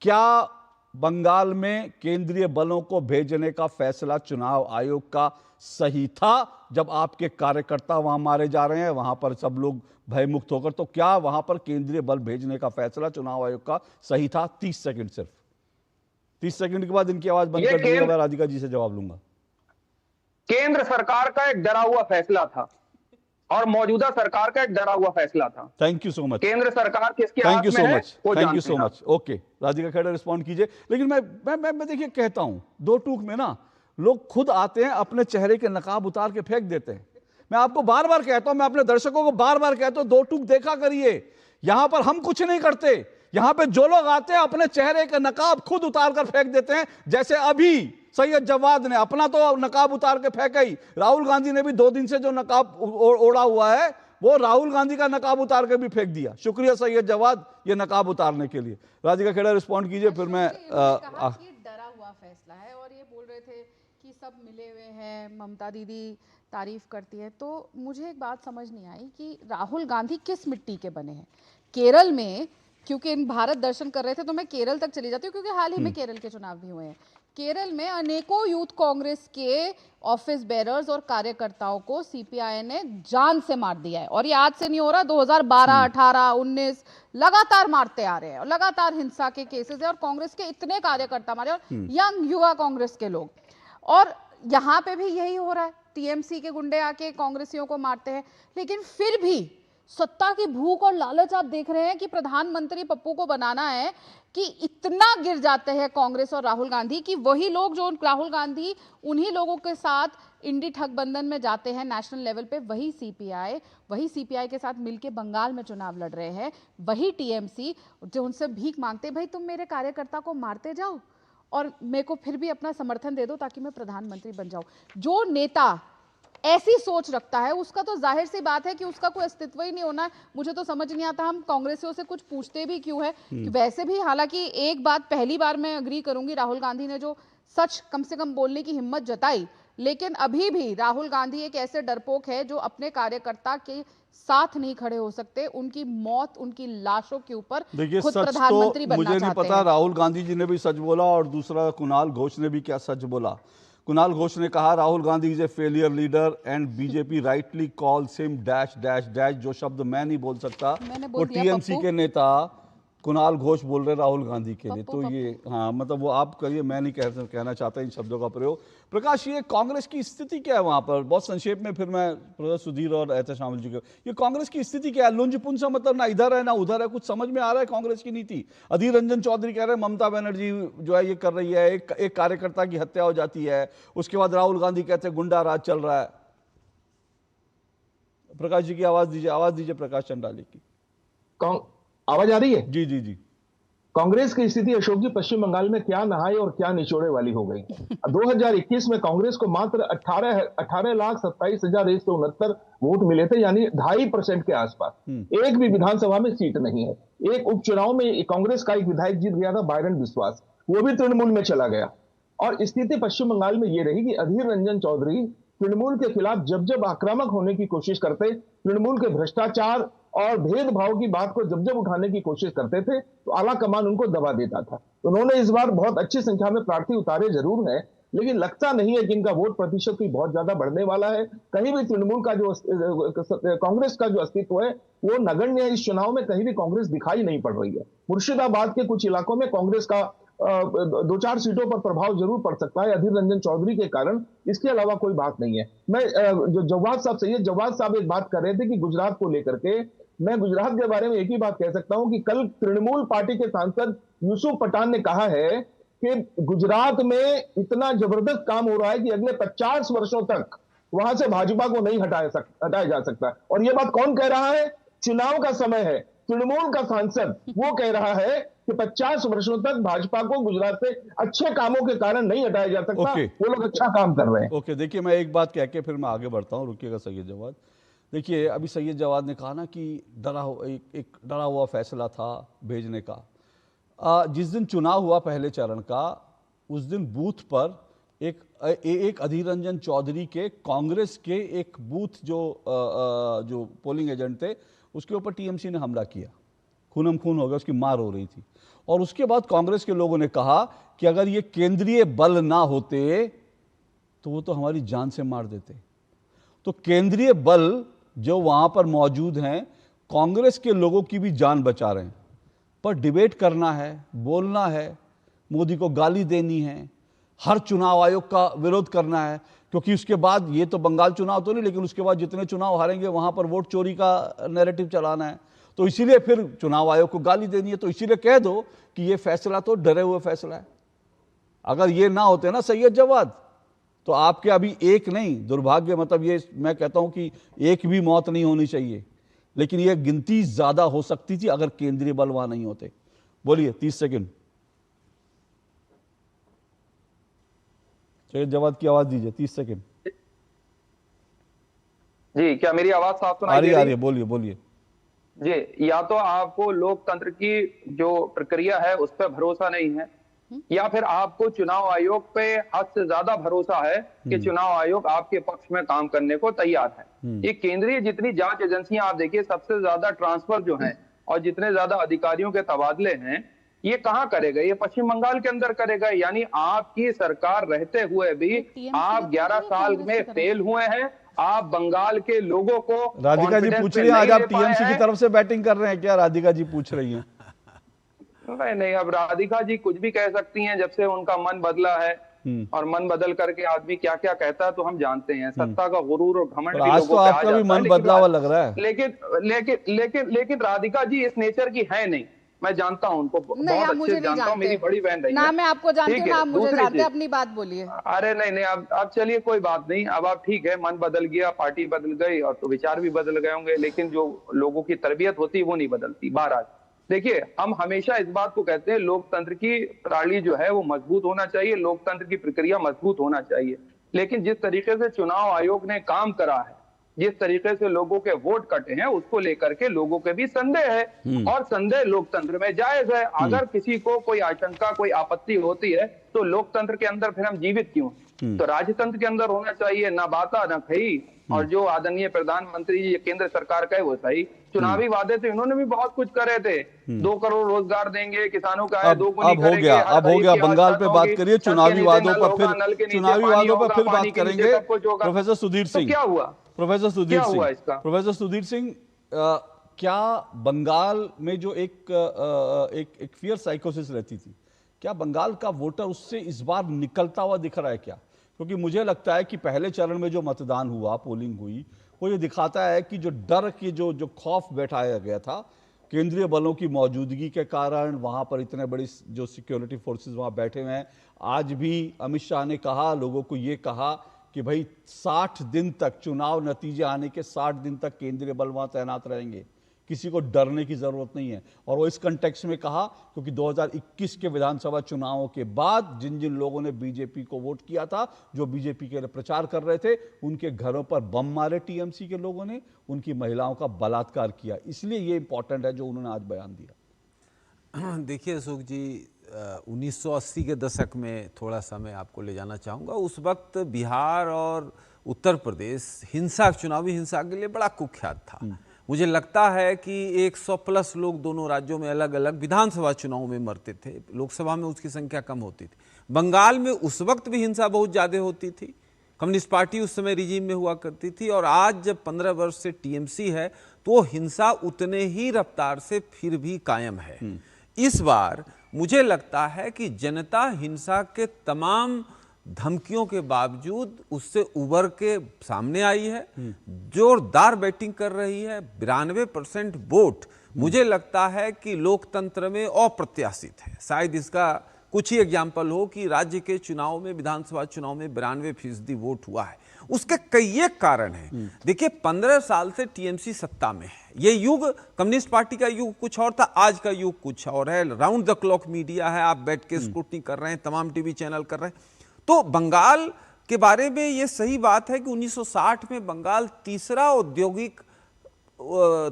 क्या बंगाल में केंद्रीय बलों को भेजने का फैसला चुनाव आयोग का सही था? जब आपके कार्यकर्ता वहां मारे जा रहे हैं, वहां पर सब लोग भयमुक्त होकर, तो क्या वहां पर केंद्रीय बल भेजने का फैसला चुनाव आयोग का सही था? 30 सेकंड सिर्फ। 30 सेकंड के बाद इनकी आवाज बंद कर दीजिएगा, मैं राधिका जी से जवाब लूंगा। केंद्र सरकार का एक डरा हुआ फैसला था और मौजूदा सरकार का एक डरा हुआ फैसला था। Thank you so much. केंद्र सरकार किसके हाथ में है? Thank you so much. Okay Radhika Khera respond कीजिए। लेकिन मैं देखिए कहता हूं, 2 टूक में ना लोग खुद आते हैं, अपने चेहरे के नकाब उतार के फेंक देते हैं। मैं आपको बार बार कहता हूं, मैं अपने दर्शकों को बार बार कहता हूं, 2 टूक देखा करिए। यहां पर हम कुछ नहीं करते, यहां पे जो लोग आते हैं अपने चेहरे का नकाब खुद उतार कर फेंक देते हैं। जैसे अभी सैयद जवाद ने अपना तो नकाब उतार के फेंका ही, राहुल गांधी ने भी 2 दिन से जो नकाब ओढ़ा हुआ है वो राहुल गांधी का नकाब उतार के भी फेंक दिया। शुक्रिया सैयद जवाद ये नकाब उतारने के लिए। राधिका खेड़ा रिस्पॉन्ड कीजिए, फिर मैं डरा हुआ फैसला है और ये बोल रहे थे कि सब मिले हुए हैं, ममता दीदी तारीफ करती है। तो मुझे एक बात समझ नहीं आई कि राहुल गांधी किस मिट्टी के बने हैं। केरल में, क्योंकि इन भारत दर्शन कर रहे थे तो मैं केरल तक चली जाती हूँ, क्योंकि हाल ही में केरल के चुनाव भी हुए हैं। केरल में अनेकों यूथ कांग्रेस के ऑफिस बेरर्स और कार्यकर्ताओं को सीपीआई ने जान से मार दिया है। और ये आज से नहीं हो रहा, 2012, 18, 19 लगातार मारते आ रहे हैं और लगातार हिंसा के केसेस है और कांग्रेस के इतने कार्यकर्ता मारे और यंग युवा कांग्रेस के लोग। और यहाँ पे भी यही हो रहा है, टीएमसी के गुंडे आके कांग्रेसियों को मारते हैं। लेकिन फिर भी सत्ता की भूख और लालच आप देख रहे हैं कि प्रधानमंत्री पप्पू को बनाना है कि इतना गिर जाते हैं कांग्रेस और राहुल गांधी कि वही लोग जो राहुल गांधी उन्हीं लोगों के साथ इंडी ठगबंधन में जाते हैं नेशनल लेवल पे, वही सीपीआई के साथ मिलके बंगाल में चुनाव लड़ रहे हैं। वही टीएमसी जो उनसे भीख मांगते, भाई तुम मेरे कार्यकर्ता को मारते जाओ और मेरे को फिर भी अपना समर्थन दे दो ताकि मैं प्रधानमंत्री बन जाऊं। जो नेता ऐसी सोच रखता है उसका तो जाहिर सी बात है कि उसका कोई अस्तित्व ही नहीं होना। मुझे तो समझ नहीं आता हम कांग्रेसियों से कुछ पूछते भी क्यों है। वैसे भी हालांकि एक बात पहली बार मैं अग्री करूंगी, राहुल गांधी ने जो सच कम से कम बोलने की हिम्मत जताई, लेकिन अभी भी राहुल गांधी एक ऐसे डरपोक है जो अपने कार्यकर्ता के साथ नहीं खड़े हो सकते। उनकी मौत, उनकी लाशों के ऊपर खुद प्रधानमंत्री बनना चाहते हैं। मुझे नहीं पता राहुल गांधी जी ने भी सच बोला और दूसरा कुणाल घोष ने भी क्या सच बोला। कुणाल घोष ने कहा Rahul Gandhi is a failure leader and BJP rightly calls him dash dash dash. जो शब्द मैं नहीं बोल सकता वो टीएमसी के नेता कुणाल घोष बोल रहे राहुल गांधी के लिए। तो ये हाँ, मतलब वो आप करिए, मैं नहीं कहना चाहता इन शब्दों का प्रयोग। प्रकाश, ये कांग्रेस की स्थिति क्या है वहां पर, बहुत संक्षेप में, फिर मैं प्रोफेसर सुधीर और एहतशाम जी को, ये कांग्रेस की स्थिति क्या है? लुंजपुन सा मतलब ना इधर है ना उधर है, कुछ समझ में आ रहा है कांग्रेस की नीति? अधीर रंजन चौधरी कह रहे हैं ममता बनर्जी जो है ये कर रही है, एक कार्यकर्ता की हत्या हो जाती है, उसके बाद राहुल गांधी कहते हैं गुंडा राज चल रहा है। प्रकाश जी की आवाज दीजिए प्रकाश चंडाली की। आवाज आ रही है? जी जी जी। कांग्रेस की स्थिति अशोक जी पश्चिम बंगाल में क्या नहाए और क्या निचोड़े वाली हो गई। 2021 में कांग्रेस को मात्र 18,27,169 वोट मिले थे, यानी 2.5% के आसपास। एक भी विधानसभा में सीट नहीं है। एक उपचुनाव में कांग्रेस का एक विधायक जीत गया था, बायरन विश्वास, वो भी तृणमूल में चला गया। और स्थिति पश्चिम बंगाल में ये रही कि अधीर रंजन चौधरी तृणमूल के खिलाफ जब जब आक्रामक होने की कोशिश करते, तृणमूल के भ्रष्टाचार और भेदभाव की बात को जब जब उठाने की कोशिश करते थे, तो आला कमान उनको दबा देता था। उन्होंने इस बार बहुत अच्छी संख्या में प्रार्थी उतारे जरूर है, लेकिन लगता नहीं है कि इनका वोट प्रतिशत भी बहुत ज्यादा बढ़ने वाला है। कहीं भी तृणमूल का जो कांग्रेस का जो अस्तित्व है वो नगण्य है। इस चुनाव में कहीं भी कांग्रेस दिखाई नहीं पड़ रही है। मुर्शिदाबाद के कुछ इलाकों में कांग्रेस का 2-4 सीटों पर प्रभाव जरूर पड़ सकता है अधीर रंजन चौधरी के कारण, इसके अलावा कोई बात नहीं है। मैं जो जवाद साहब एक बात कर रहे थे कि गुजरात को लेकर के, मैं गुजरात के बारे में एक ही बात कह सकता हूं कि कल तृणमूल पार्टी के सांसद यूसुफ पठान ने कहा है कि गुजरात में इतना जबरदस्त काम हो रहा है कि अगले 50 वर्षों तक वहां से भाजपा को नहीं हटाया जा सकता। और यह बात कौन कह रहा है? चुनाव का समय है, तृणमूल का सांसद वो कह रहा है कि 50 वर्षों तक भाजपा को गुजरात से अच्छे कामों के कारण नहीं हटाया जा सकता। वो लोग अच्छा काम कर रहे हैं। ओके, देखिए मैं एक बात कह के फिर मैं आगे बढ़ता हूँ, रुकिएगा सैयद जवाद। देखिए अभी सैयद जवाद ने कहा ना कि एक डरा हुआ फैसला था भेजने का। जिस दिन चुनाव हुआ पहले चरण का, उस दिन बूथ पर एक अधीर रंजन चौधरी के कांग्रेस के एक बूथ जो पोलिंग एजेंट थे उसके ऊपर टीएमसी ने हमला किया, खूनम खून हो गया, उसकी मार हो रही थी। और उसके बाद कांग्रेस के लोगों ने कहा कि अगर ये केंद्रीय बल ना होते तो वो तो हमारी जान से मार देते। तो केंद्रीय बल जो वहां पर मौजूद हैं कांग्रेस के लोगों की भी जान बचा रहे हैं। पर डिबेट करना है, बोलना है, मोदी को गाली देनी है, हर चुनाव आयोग का विरोध करना है, क्योंकि उसके बाद ये तो बंगाल चुनाव तो नहीं, लेकिन उसके बाद जितने चुनाव हारेंगे वहां पर वोट चोरी का नैरेटिव चलाना है। तो इसीलिए फिर चुनाव आयोग को गाली देनी है। तो इसीलिए कह दो कि ये फैसला तो डरे हुए फैसला है। अगर ये ना होते ना सैयद जवाद, तो आपके अभी एक नहीं, दुर्भाग्य मतलब ये मैं कहता हूं कि एक भी मौत नहीं होनी चाहिए, लेकिन ये गिनती ज्यादा हो सकती थी अगर केंद्रीय बल वहां नहीं होते। बोलिए 30 सेकंड। सैयद जवाद की आवाज दीजिए, 30 सेकंड। जी, क्या मेरी आवाज साफ सुनाई दे रही है? बोलिए बोलिए जी। या तो आपको लोकतंत्र की जो प्रक्रिया है उस पर भरोसा नहीं है, या फिर आपको चुनाव आयोग पे हद से ज्यादा भरोसा है कि चुनाव आयोग आपके पक्ष में काम करने को तैयार है। ये केंद्रीय जितनी जांच एजेंसियां आप देखिए, सबसे ज्यादा ट्रांसफर जो है और जितने ज्यादा अधिकारियों के तबादले हैं, ये कहाँ करेगा? ये पश्चिम बंगाल के अंदर करेगा। यानी आपकी सरकार रहते हुए भी आप 11 साल में फेल हुए हैं। आप बंगाल के लोगों को, राधिका जी पूछ रही हैं, आज आप टीएमसी की तरफ से बैटिंग कर रहे हैं क्या? राधिका जी पूछ रही हैं। नहीं, अब राधिका जी कुछ भी कह सकती हैं। जब से उनका मन बदला है, और मन बदल करके आदमी क्या क्या कहता है तो हम जानते हैं। सत्ता का गुरूर और घमंड आज तो आपका भी मन बदला हुआ लग रहा है। लेकिन राधिका जी इस नेचर की है नहीं। मैं जानता हूं उनको, बहुत अच्छे जानता हूं, मेरी बड़ी बहन रही है। ना मैं आपको जानती हूं, आप मुझे जानते हैं। अपनी बात बोलिए। अरे नहीं, अब चलिए कोई बात नहीं। अब आप ठीक है, मन बदल गया, पार्टी बदल गई और तो विचार भी बदल गए होंगे, लेकिन जो लोगों की तरबियत होती है वो नहीं बदलती। बहरहाल देखिए, हम हमेशा इस बात को कहते हैं, लोकतंत्र की प्रणाली जो है वो मजबूत होना चाहिए, लोकतंत्र की प्रक्रिया मजबूत होना चाहिए। लेकिन जिस तरीके से चुनाव आयोग ने काम करा है, जिस तरीके से लोगों के वोट कटे हैं, उसको लेकर के लोगों के भी संदेह है, और संदेह लोकतंत्र में जायज है। अगर किसी को कोई आशंका, कोई आपत्ति होती है तो लोकतंत्र के अंदर फिर हम जीवित क्यों? तो राजतंत्र के अंदर होना चाहिए, ना बाता ना खई। और जो आदरणीय प्रधानमंत्री जी केंद्र सरकार का है वो सही। चुनावी वादे थे, इन्होंने भी बहुत कुछ करे थे। 2 करोड़ रोजगार देंगे, किसानों का है 2 गुनी करेंगे। अब हो गया बंगाल पे बात करिए, चुनावी वादों पर फिर बात करेंगे। प्रोफेसर सुधीर सिंह, क्या हुआ? प्रोफेसर सुधीर सिंह, क्या बंगाल में जो एक फियर साइकोसिस रहती थी, क्या बंगाल का वोटर उससे इस बार निकलता हुआ दिख रहा है क्या? क्योंकि मुझे लगता है कि पहले चरण में जो मतदान हुआ, पोलिंग हुई, वो ये दिखाता है कि जो डर की जो खौफ बैठाया गया था केंद्रीय बलों की मौजूदगी के कारण, वहां पर इतने बड़ी जो सिक्योरिटी फोर्सेस वहां बैठे हुए हैं। आज भी अमित शाह ने कहा, लोगों को ये कहा कि भाई 60 दिन तक, चुनाव नतीजे आने के 60 दिन तक केंद्रीय बल वहां तैनात रहेंगे, किसी को डरने की जरूरत नहीं है। और वो इस कंटेक्स्ट में कहा क्योंकि 2021 के विधानसभा चुनावों के बाद जिन जिन लोगों ने बीजेपी को वोट किया था, जो बीजेपी के लिए प्रचार कर रहे थे, उनके घरों पर बम मारे टीएमसी के लोगों ने, उनकी महिलाओं का बलात्कार किया। इसलिए ये इंपॉर्टेंट है जो उन्होंने आज बयान दिया। देखिए अशोक जी, 1980 के दशक में थोड़ा समय आपको ले जाना चाहूँगा। उस वक्त बिहार और उत्तर प्रदेश चुनावी हिंसा के लिए बड़ा कुख्यात था। मुझे लगता है कि 100 प्लस लोग दोनों राज्यों में अलग अलग विधानसभा चुनाव में मरते थे, लोकसभा में उसकी संख्या कम होती थी। बंगाल में उस वक्त भी हिंसा बहुत ज़्यादा होती थी, कम्युनिस्ट पार्टी उस समय रिजीम में हुआ करती थी, और आज जब 15 वर्ष से टीएमसी है तो हिंसा उतने ही रफ्तार से फिर भी कायम है। इस बार मुझे लगता है कि जनता हिंसा के तमाम धमकियों के बावजूद उससे उबर के सामने आई है, जोरदार बैटिंग कर रही है। 92% वोट मुझे लगता है कि लोकतंत्र में अप्रत्याशित है। शायद इसका कुछ ही एग्जाम्पल हो कि राज्य के चुनाव में, विधानसभा चुनाव में 92% वोट हुआ है। उसके कई एक कारण हैं। देखिए, 15 साल से टीएमसी सत्ता में है। ये युग, कम्युनिस्ट पार्टी का युग कुछ और था, आज का युग कुछ और है। राउंड द क्लॉक मीडिया है, आप बैठ के स्क्रूटनी कर रहे हैं, तमाम टीवी चैनल कर रहे हैं। तो बंगाल के बारे में ये सही बात है कि 1960 में बंगाल तीसरा औद्योगिक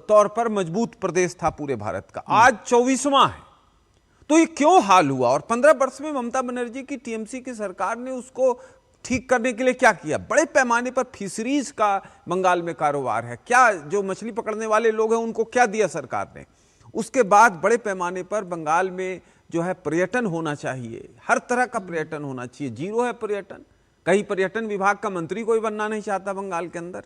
तौर पर मजबूत प्रदेश था पूरे भारत का, आज 24वां है। तो ये क्यों हाल हुआ? और 15 वर्ष में ममता बनर्जी की टीएमसी की सरकार ने उसको ठीक करने के लिए क्या किया? बड़े पैमाने पर फिशरीज का बंगाल में कारोबार है। क्या जो मछली पकड़ने वाले लोग हैं उनको क्या दिया सरकार ने? उसके बाद बड़े पैमाने पर बंगाल में जो है पर्यटन होना चाहिए, हर तरह का पर्यटन होना चाहिए। जीरो है पर्यटन, कहीं पर्यटन विभाग का मंत्री कोई बनना नहीं चाहता बंगाल के अंदर।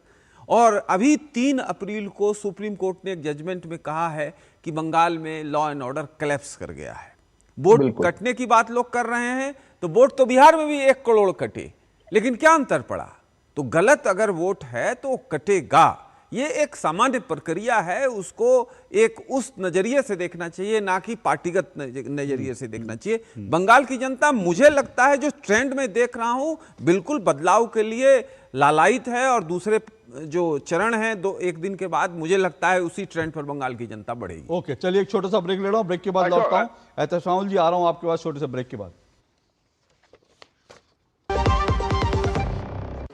और अभी 3 अप्रैल को सुप्रीम कोर्ट ने एक जजमेंट में कहा है कि बंगाल में लॉ एंड ऑर्डर कोलैप्स कर गया है। वोट कटने की बात लोग कर रहे हैं, तो वोट तो बिहार में भी 1 करोड़ कटे, लेकिन क्या अंतर पड़ा? तो गलत अगर वोट है तो कटेगा। ये एक सामान्य प्रक्रिया है, उसको एक उस नजरिए से देखना चाहिए, ना कि पार्टीगत नजरिए से देखना चाहिए। बंगाल की जनता, मुझे लगता है, जो ट्रेंड में देख रहा हूं, बिल्कुल बदलाव के लिए लालायित है। और दूसरे जो चरण है, 1 दिन के बाद मुझे लगता है उसी ट्रेंड पर बंगाल की जनता बढ़ेगी। ओके, चलिए एक छोटा सा ब्रेक ले रहा हूं, ब्रेक के बाद लौटता हूं। एहतशामुल जी, आ रहा हूं आपके पास छोटे से ब्रेक के बाद।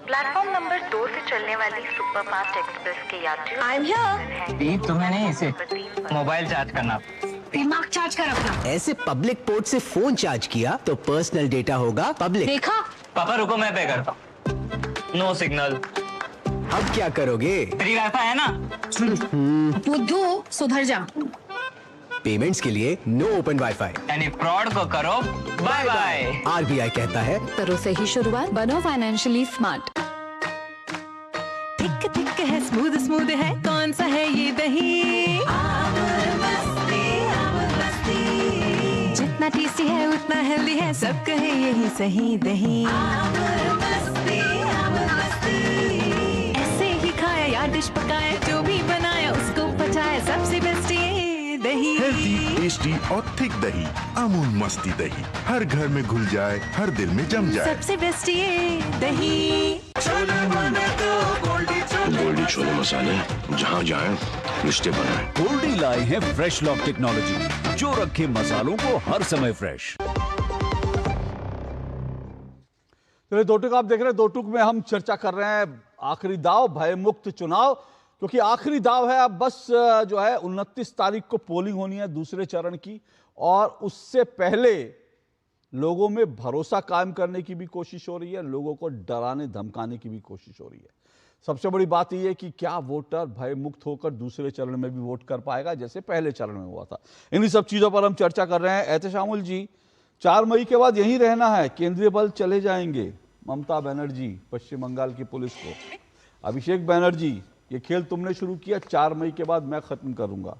प्लेटफॉर्म नंबर 2 से चलने वाली सुपरफास्ट एक्सप्रेस के यात्री तुम्हें नहीं, इसे मोबाइल चार्ज करना, दिमाग चार्ज कर अपना। ऐसे पब्लिक पोर्ट से फोन चार्ज किया तो पर्सनल डेटा होगा पब्लिक। देखा? पापा रुको, मैं पे करता हूँ। No signal. अब क्या करोगे? फ्री वाईफाई है ना? बुद्धू, सुधर जा। पेमेंट्स के लिए नो ओपन वाईफाई, यानी फ्रॉड को करो बाय बाय। आरबीआई कहता है, करो सही शुरुआत, बनो फाइनेंशियली स्मार्ट। थिक थिक है, स्मूथ स्मूथ है, कौन सा है ये दही? जितना टेस्टी है उतना हेल्दी है, सब कहे यही सही दही। ऐसे ही खाया या डिश पकाया, जो भी बनाया उसको पचाया, सबसे बेस्ट ये दही। हेल्दी, टेस्टी और थिक दही, अमूल मस्ती दही, हर घर में घुल जाए, हर दिल में जम जाए। सबसे बेस्ट ये दही। गोल्डी छोले मसाले, जहाँ जाए रिश्ते बनाए। गोल्डी लाए हैं फ्रेश लॉक टेक्नोलॉजी, जो रखे मसालों को हर समय फ्रेश। चलिए, 2 टूक आप देख रहे हैं। 2 टूक में हम चर्चा कर रहे हैं आखिरी दाव, भय मुक्त चुनाव, क्योंकि आखिरी दाव है। अब बस जो है 29 तारीख को पोलिंग होनी है दूसरे चरण की, और उससे पहले लोगों में भरोसा कायम करने की भी कोशिश हो रही है, लोगों को डराने धमकाने की भी कोशिश हो रही है। सबसे बड़ी बात यह है कि क्या वोटर भय मुक्त होकर दूसरे चरण में भी वोट कर पाएगा जैसे पहले चरण में हुआ था। इन्हीं सब चीज़ों पर हम चर्चा कर रहे हैं। एहतशामुल जी, 4 मई के बाद यहीं रहना है, केंद्रीय बल चले जाएंगे। ममता बनर्जी पश्चिम बंगाल की पुलिस को, अभिषेक बनर्जी, ये खेल तुमने शुरू किया, 4 मई के बाद मैं खत्म करूंगा।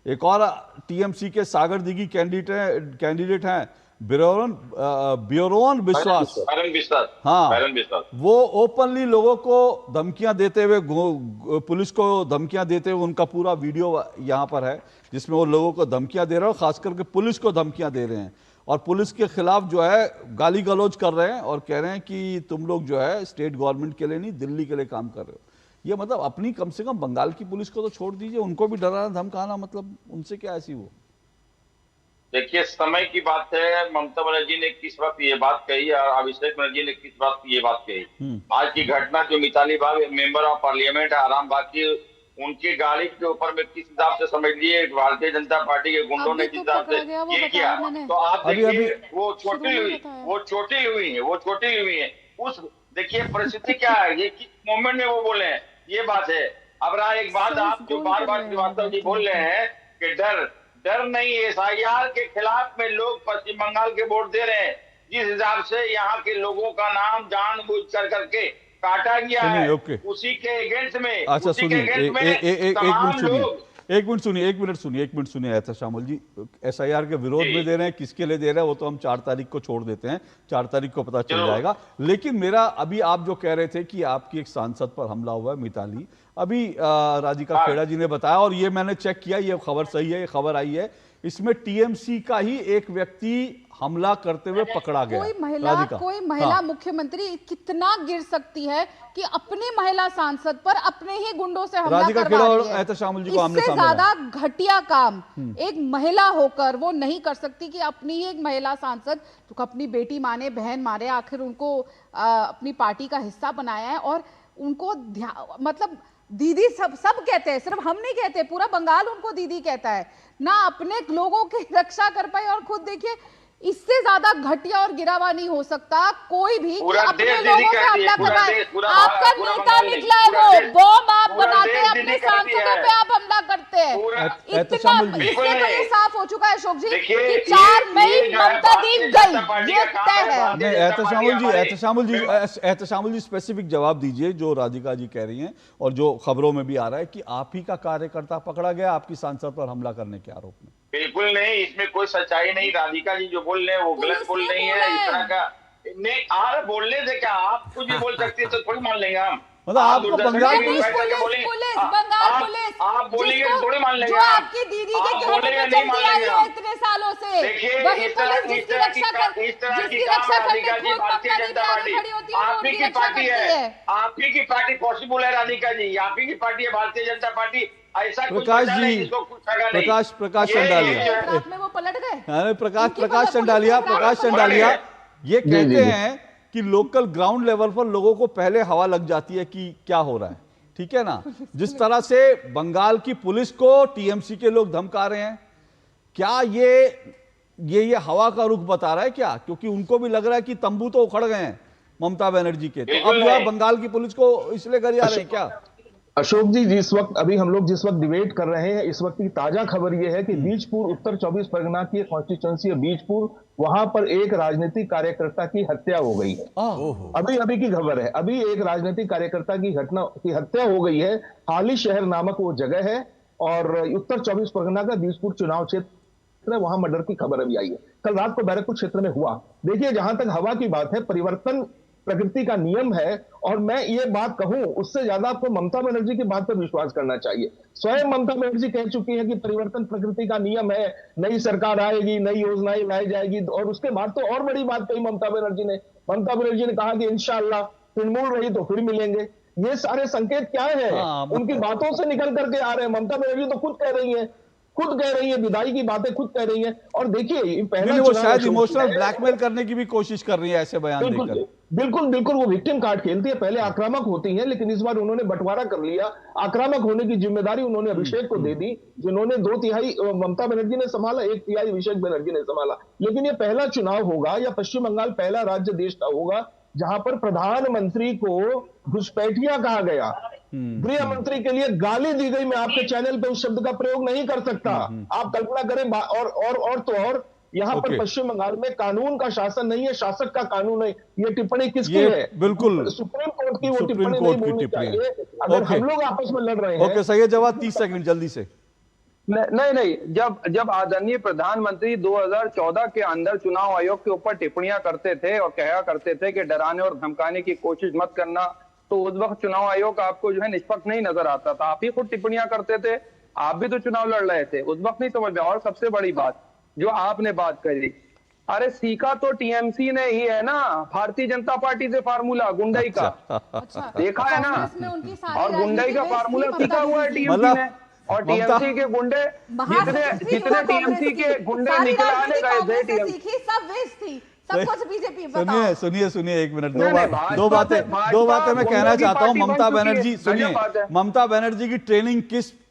एक और टीएमसी के सागर दिघी कैंडिडेट हैं ब्योरोन विश्वास, हाँ, वो ओपनली लोगों को धमकियां देते हुए, पुलिस को धमकियां देते हुए, उनका पूरा वीडियो यहाँ पर है जिसमें वो लोगों को धमकियां दे रहे हैं, खास करके पुलिस को धमकियां दे रहे हैं, और पुलिस के खिलाफ जो है गाली गलौज कर रहे हैं और कह रहे हैं कि तुम लोग जो है स्टेट गवर्नमेंट के लिए नहीं, दिल्ली के लिए काम कर रहे हो। ये मतलब अपनी, कम से कम बंगाल की पुलिस को तो छोड़ दीजिए, उनको भी डराना धमकाना, मतलब उनसे क्या ऐसी वो। देखिए, समय की बात है, ममता बनर्जी ने किस वक्त ये बात कही और अभिषेक बनर्जी ने किस वक्त ये बात कही। आज की घटना जो मिताली बाग मेंबर ऑफ पार्लियामेंट है आरामबाग की, उनकी गाड़ी के ऊपर में किस हिसाब से समझ लिए भारतीय जनता पार्टी के गुंडों ने किस हिसाब से ये किया, तो आप देखिए वो चोटिल हुई है। उस देखिए परिस्थिति क्या है, ये किस मोमेंट में वो बोले हैं, ये बात है। अब रहा एक बात, आप जो बार बार श्रीवास्तव जी बोल रहे हैं कि डर नहीं, SIR के खिलाफ में लोग पश्चिम बंगाल के वोट दे रहे हैं। जिस हिसाब से यहाँ के लोगों का नाम जानबूझ करके काटा गया है, उसी के अगेंस्ट में, अच्छा सुनिए, एक मिनट सुनिए एहतशामुल जी, SIR के विरोध में दे रहे हैं, किसके लिए दे रहे हैं वो तो हम 4 तारीख को छोड़ देते हैं, 4 तारीख को पता चल जाएगा। लेकिन मेरा अभी आप जो कह रहे थे कि आपकी एक सांसद पर हमला हुआ है, मिताली, अभी राधिका खेड़ा जी ने बताया और ये मैंने चेक किया, ये खबर सही है, ये खबर आई है, इसमें TMC का ही एक व्यक्ति हमला करते हुए पकड़ा गया। कोई महिला मुख्यमंत्री कितना गिर सकती है कि अपनी महिला सांसद पर अपने ही गुंडों से हमला करवा रही है। इससे ज्यादा घटिया काम एक महिला होकर वो नहीं कर सकती कि अपनी ही एक महिला सांसद, तो अपनी बेटी माने, बहन मारे, आखिर उनको अपनी पार्टी का हिस्सा बनाया है और उनको मतलब दीदी सब कहते हैं, सिर्फ हम नहीं कहते, पूरा बंगाल उनको दीदी कहता है, ना अपने लोगों की रक्षा कर पाए। और खुद देखिए, इससे ज्यादा घटिया और गिरावा नहीं हो सकता कोई भी कि अपने लोगों पे हमला करवाए। आपका नेता निकला है, वो बॉम्ब आप बनाते हैं, अपने सांसदों पे आप हमला करते हैं। इतना इससे तो ये साफ हो चुका है अशोक जी कि 4 मई ममता दी गई, ये तय है। एहतशामुल जी स्पेसिफिक जवाब दीजिए जो राधिका जी कह रही हैं और जो खबरों में भी आ रहा है कि आप ही का कार्यकर्ता पकड़ा गया आपकी सांसद पर हमला करने के आरोप में। बिल्कुल नहीं, इसमें कोई सच्चाई नहीं। राधिका जी जो बोल रहे हैं वो गलत बोल रही है। इस तरह का नहीं, बोलने से क्या आप कुछ भी बोल सकते हैं तो थोड़ी मान लेंगे हम। मतलब आपको बंगाल पुलिस आप बोलेंगे तो थोड़ी मान लेंगे, जो आपकी दीदी के कहने पे चलती आई है इतने सालों से, वही पुलिस जिसकी रक्षा करने भारतीय जनता पार्टी आप ही की पार्टी है, आप ही की पार्टी पॉसिबल है। राधिका जी आप ही की पार्टी है भारतीय जनता पार्टी। ऐसा प्रकाश जी, प्रकाश चंडालिया, वो पलट गए। प्रकाश चंडालिया ये कहते हैं कि लोकल ग्राउंड लेवल पर लोगों को पहले हवा लग जाती है कि क्या हो रहा है, ठीक है ना। जिस तरह से बंगाल की पुलिस को TMC के लोग धमका रहे हैं, क्या ये हवा का रुख बता रहा है क्या? क्योंकि उनको भी लग रहा है कि तंबू तो उखड़ गए हैं ममता बनर्जी के, तो अब जो बंगाल की पुलिस को इसलिए कर रहे हैं क्या? अशोक जी, जिस वक्त अभी हम लोग जिस वक्त डिबेट कर रहे हैं, इस वक्त की ताजा खबर यह है कि बीजपुर, उत्तर 24 परगना की कॉन्स्टिट्यूंसी है बीजपुर, वहां पर एक राजनीतिक कार्यकर्ता की हत्या हो गई है। अभी की खबर है, अभी एक राजनीतिक कार्यकर्ता की हत्या हो गई है। हाली शहर नामक वो जगह है और उत्तर 24 परगना का बीजपुर चुनाव क्षेत्र, वहां मर्डर की खबर अभी आई है। कल रात को बैरकपुर क्षेत्र में हुआ। देखिए, जहां तक हवा की बात है, परिवर्तन प्रकृति का नियम है और मैं ये बात कहूं, उससे ज्यादा आपको ममता बनर्जी की बात पर विश्वास करना चाहिए। स्वयं ममता बनर्जी कह चुकी है कि परिवर्तन प्रकृति का नियम है, नई सरकार आएगी, नई योजनाएं लाई जाएगी। और उसके बाद तो और बड़ी बात कही ममता बनर्जी ने कहा कि इंशाअल्लाह तृणमूल रही तो फिर मिलेंगे। ये सारे संकेत क्या है? उनकी बातों से निकल करके आ रहे हैं। ममता बनर्जी तो खुद कह रही है, विदाई की बातें खुद कह रही है। और देखिए, पहले वो शायद इमोशनल ब्लैकमेल करने की भी कोशिश कर रही है ऐसे बयान देकर। बिल्कुल वो विक्टिम कार्ड खेलती है, पहले आक्रामक होती है, लेकिन इस बार उन्होंने बंटवारा कर लिया। आक्रामक होने की जिम्मेदारी उन्होंने अभिषेक को दे दी, जिन्होंने 2/3 ममता बनर्जी ने संभाला, 1/3 अभिषेक बनर्जी ने संभाला। लेकिन ये पहला चुनाव होगा या पश्चिम बंगाल पहला राज्य देश का होगा जहां पर प्रधानमंत्री को घुसपैठिया कहा गया, गृह मंत्री के लिए गाली दी गई। मैं आपके चैनल पे उस शब्द का प्रयोग नहीं कर सकता, आप कल्पना करें। और यहाँ पर पश्चिम बंगाल में कानून का शासन नहीं है, शासक का कानून है। ये टिप्पणी किसकी है? बिल्कुल सुप्रीम कोर्ट की। वो टिप्पणी नहीं बोलनी चाहिए अगर हम लोग आपस में लड़ रहे हैं। ओके, सही जवाब 30 सेकंड जल्दी से। नहीं, जब आदरणीय प्रधानमंत्री 2014 के अंदर चुनाव आयोग के ऊपर टिप्पणियां करते थे और कहा करते थे कि डराने और धमकाने की कोशिश मत करना, तो उस वक्त चुनाव आयोग आपको जो है निष्पक्ष नहीं नजर आता था। आप ही खुद टिप्पणियां करते थे, आप भी तो चुनाव लड़ रहे थे, उस वक्त नहीं समझ में। और सबसे बड़ी बात जो आपने बात करी, अरे सीखा तो TMC ने ही है ना, भारतीय जनता पार्टी से फार्मूला गुंडाई का। देखा है ना, और गुंडाई का फार्मूला सीखा हुआ है TMC ने। और TMC के गुंडे जितने TMC के गुंडे निकल आने गए थे, सब वेस्ट थी। सब कुछ बीजेपी। सुनिए एक मिनट, दो बातें मैं कहना चाहता हूं। ममता बनर्जी, सुनिए, ममता बनर्जी की ट्रेनिंग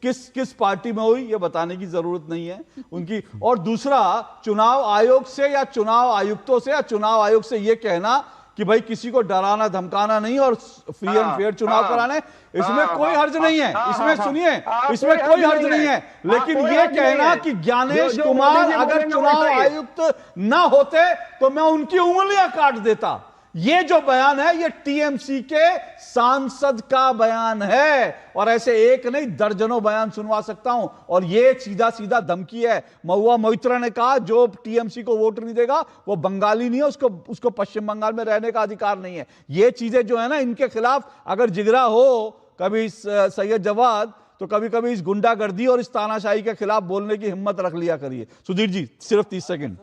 किस पार्टी में हुई ये बताने की जरूरत नहीं है उनकी। और दूसरा, चुनाव आयोग से या चुनाव आयुक्तों से या चुनाव आयोग से ये कहना कि भाई किसी को डराना धमकाना नहीं और फ्री एंड फेयर चुनाव कराने, इसमें कोई हर्ज नहीं है। इसमें सुनिए, इसमें कोई हर्ज नहीं है। लेकिन ये कहना कि ज्ञानेश कुमार अगर चुनाव आयुक्त ना होते तो मैं उनकी उंगलियां काट देता, ये जो बयान है ये टीएमसी के सांसद का बयान है। और ऐसे एक नहीं दर्जनों बयान सुनवा सकता हूं। और ये सीधा सीधा धमकी है। महुआ मोइत्रा ने कहा जो टीएमसी को वोट नहीं देगा वो बंगाली नहीं है, उसको पश्चिम बंगाल में रहने का अधिकार नहीं है। ये चीजें जो है ना, इनके खिलाफ अगर जिगरा हो कभी सैयद जवाद, तो कभी कभी इस गुंडागर्दी और इस तानाशाही के खिलाफ बोलने की हिम्मत रख लिया करिए। सुधीर जी सिर्फ 30 सेकंड।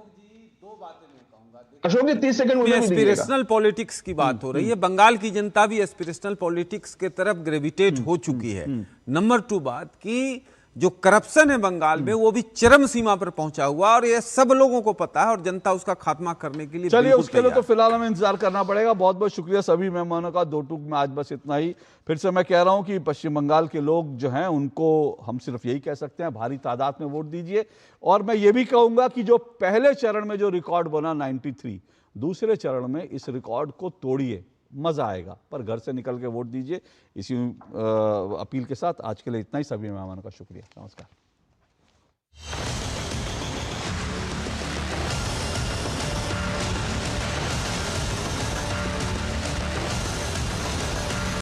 अशोक जी 30 सेकंड। एस्पिरेशनल पॉलिटिक्स की बात हो रही है। बंगाल की जनता भी एस्पिरेशनल पॉलिटिक्स के तरफ ग्रेविटेट हो चुकी है। नंबर 2 बात कि जो करप्शन है बंगाल में वो भी चरम सीमा पर पहुंचा हुआ और ये सब लोगों को पता है और जनता उसका खात्मा करने के लिए चलिए उसके लिए तो फिलहाल हमें इंतजार करना पड़ेगा। बहुत बहुत शुक्रिया सभी मेहमानों का। 2 टूक में आज बस इतना ही। फिर से मैं कह रहा हूं कि पश्चिम बंगाल के लोग जो हैं उनको हम सिर्फ यही कह सकते हैं, भारी तादाद में वोट दीजिए। और मैं ये भी कहूंगा कि जो पहले चरण में जो रिकॉर्ड बना 93, दूसरे चरण में इस रिकॉर्ड को तोड़िए, मजा आएगा। पर घर से निकल के वोट दीजिए। इसी अपील के साथ आज के लिए इतना ही। सभी मेहमानों का शुक्रिया। नमस्कार।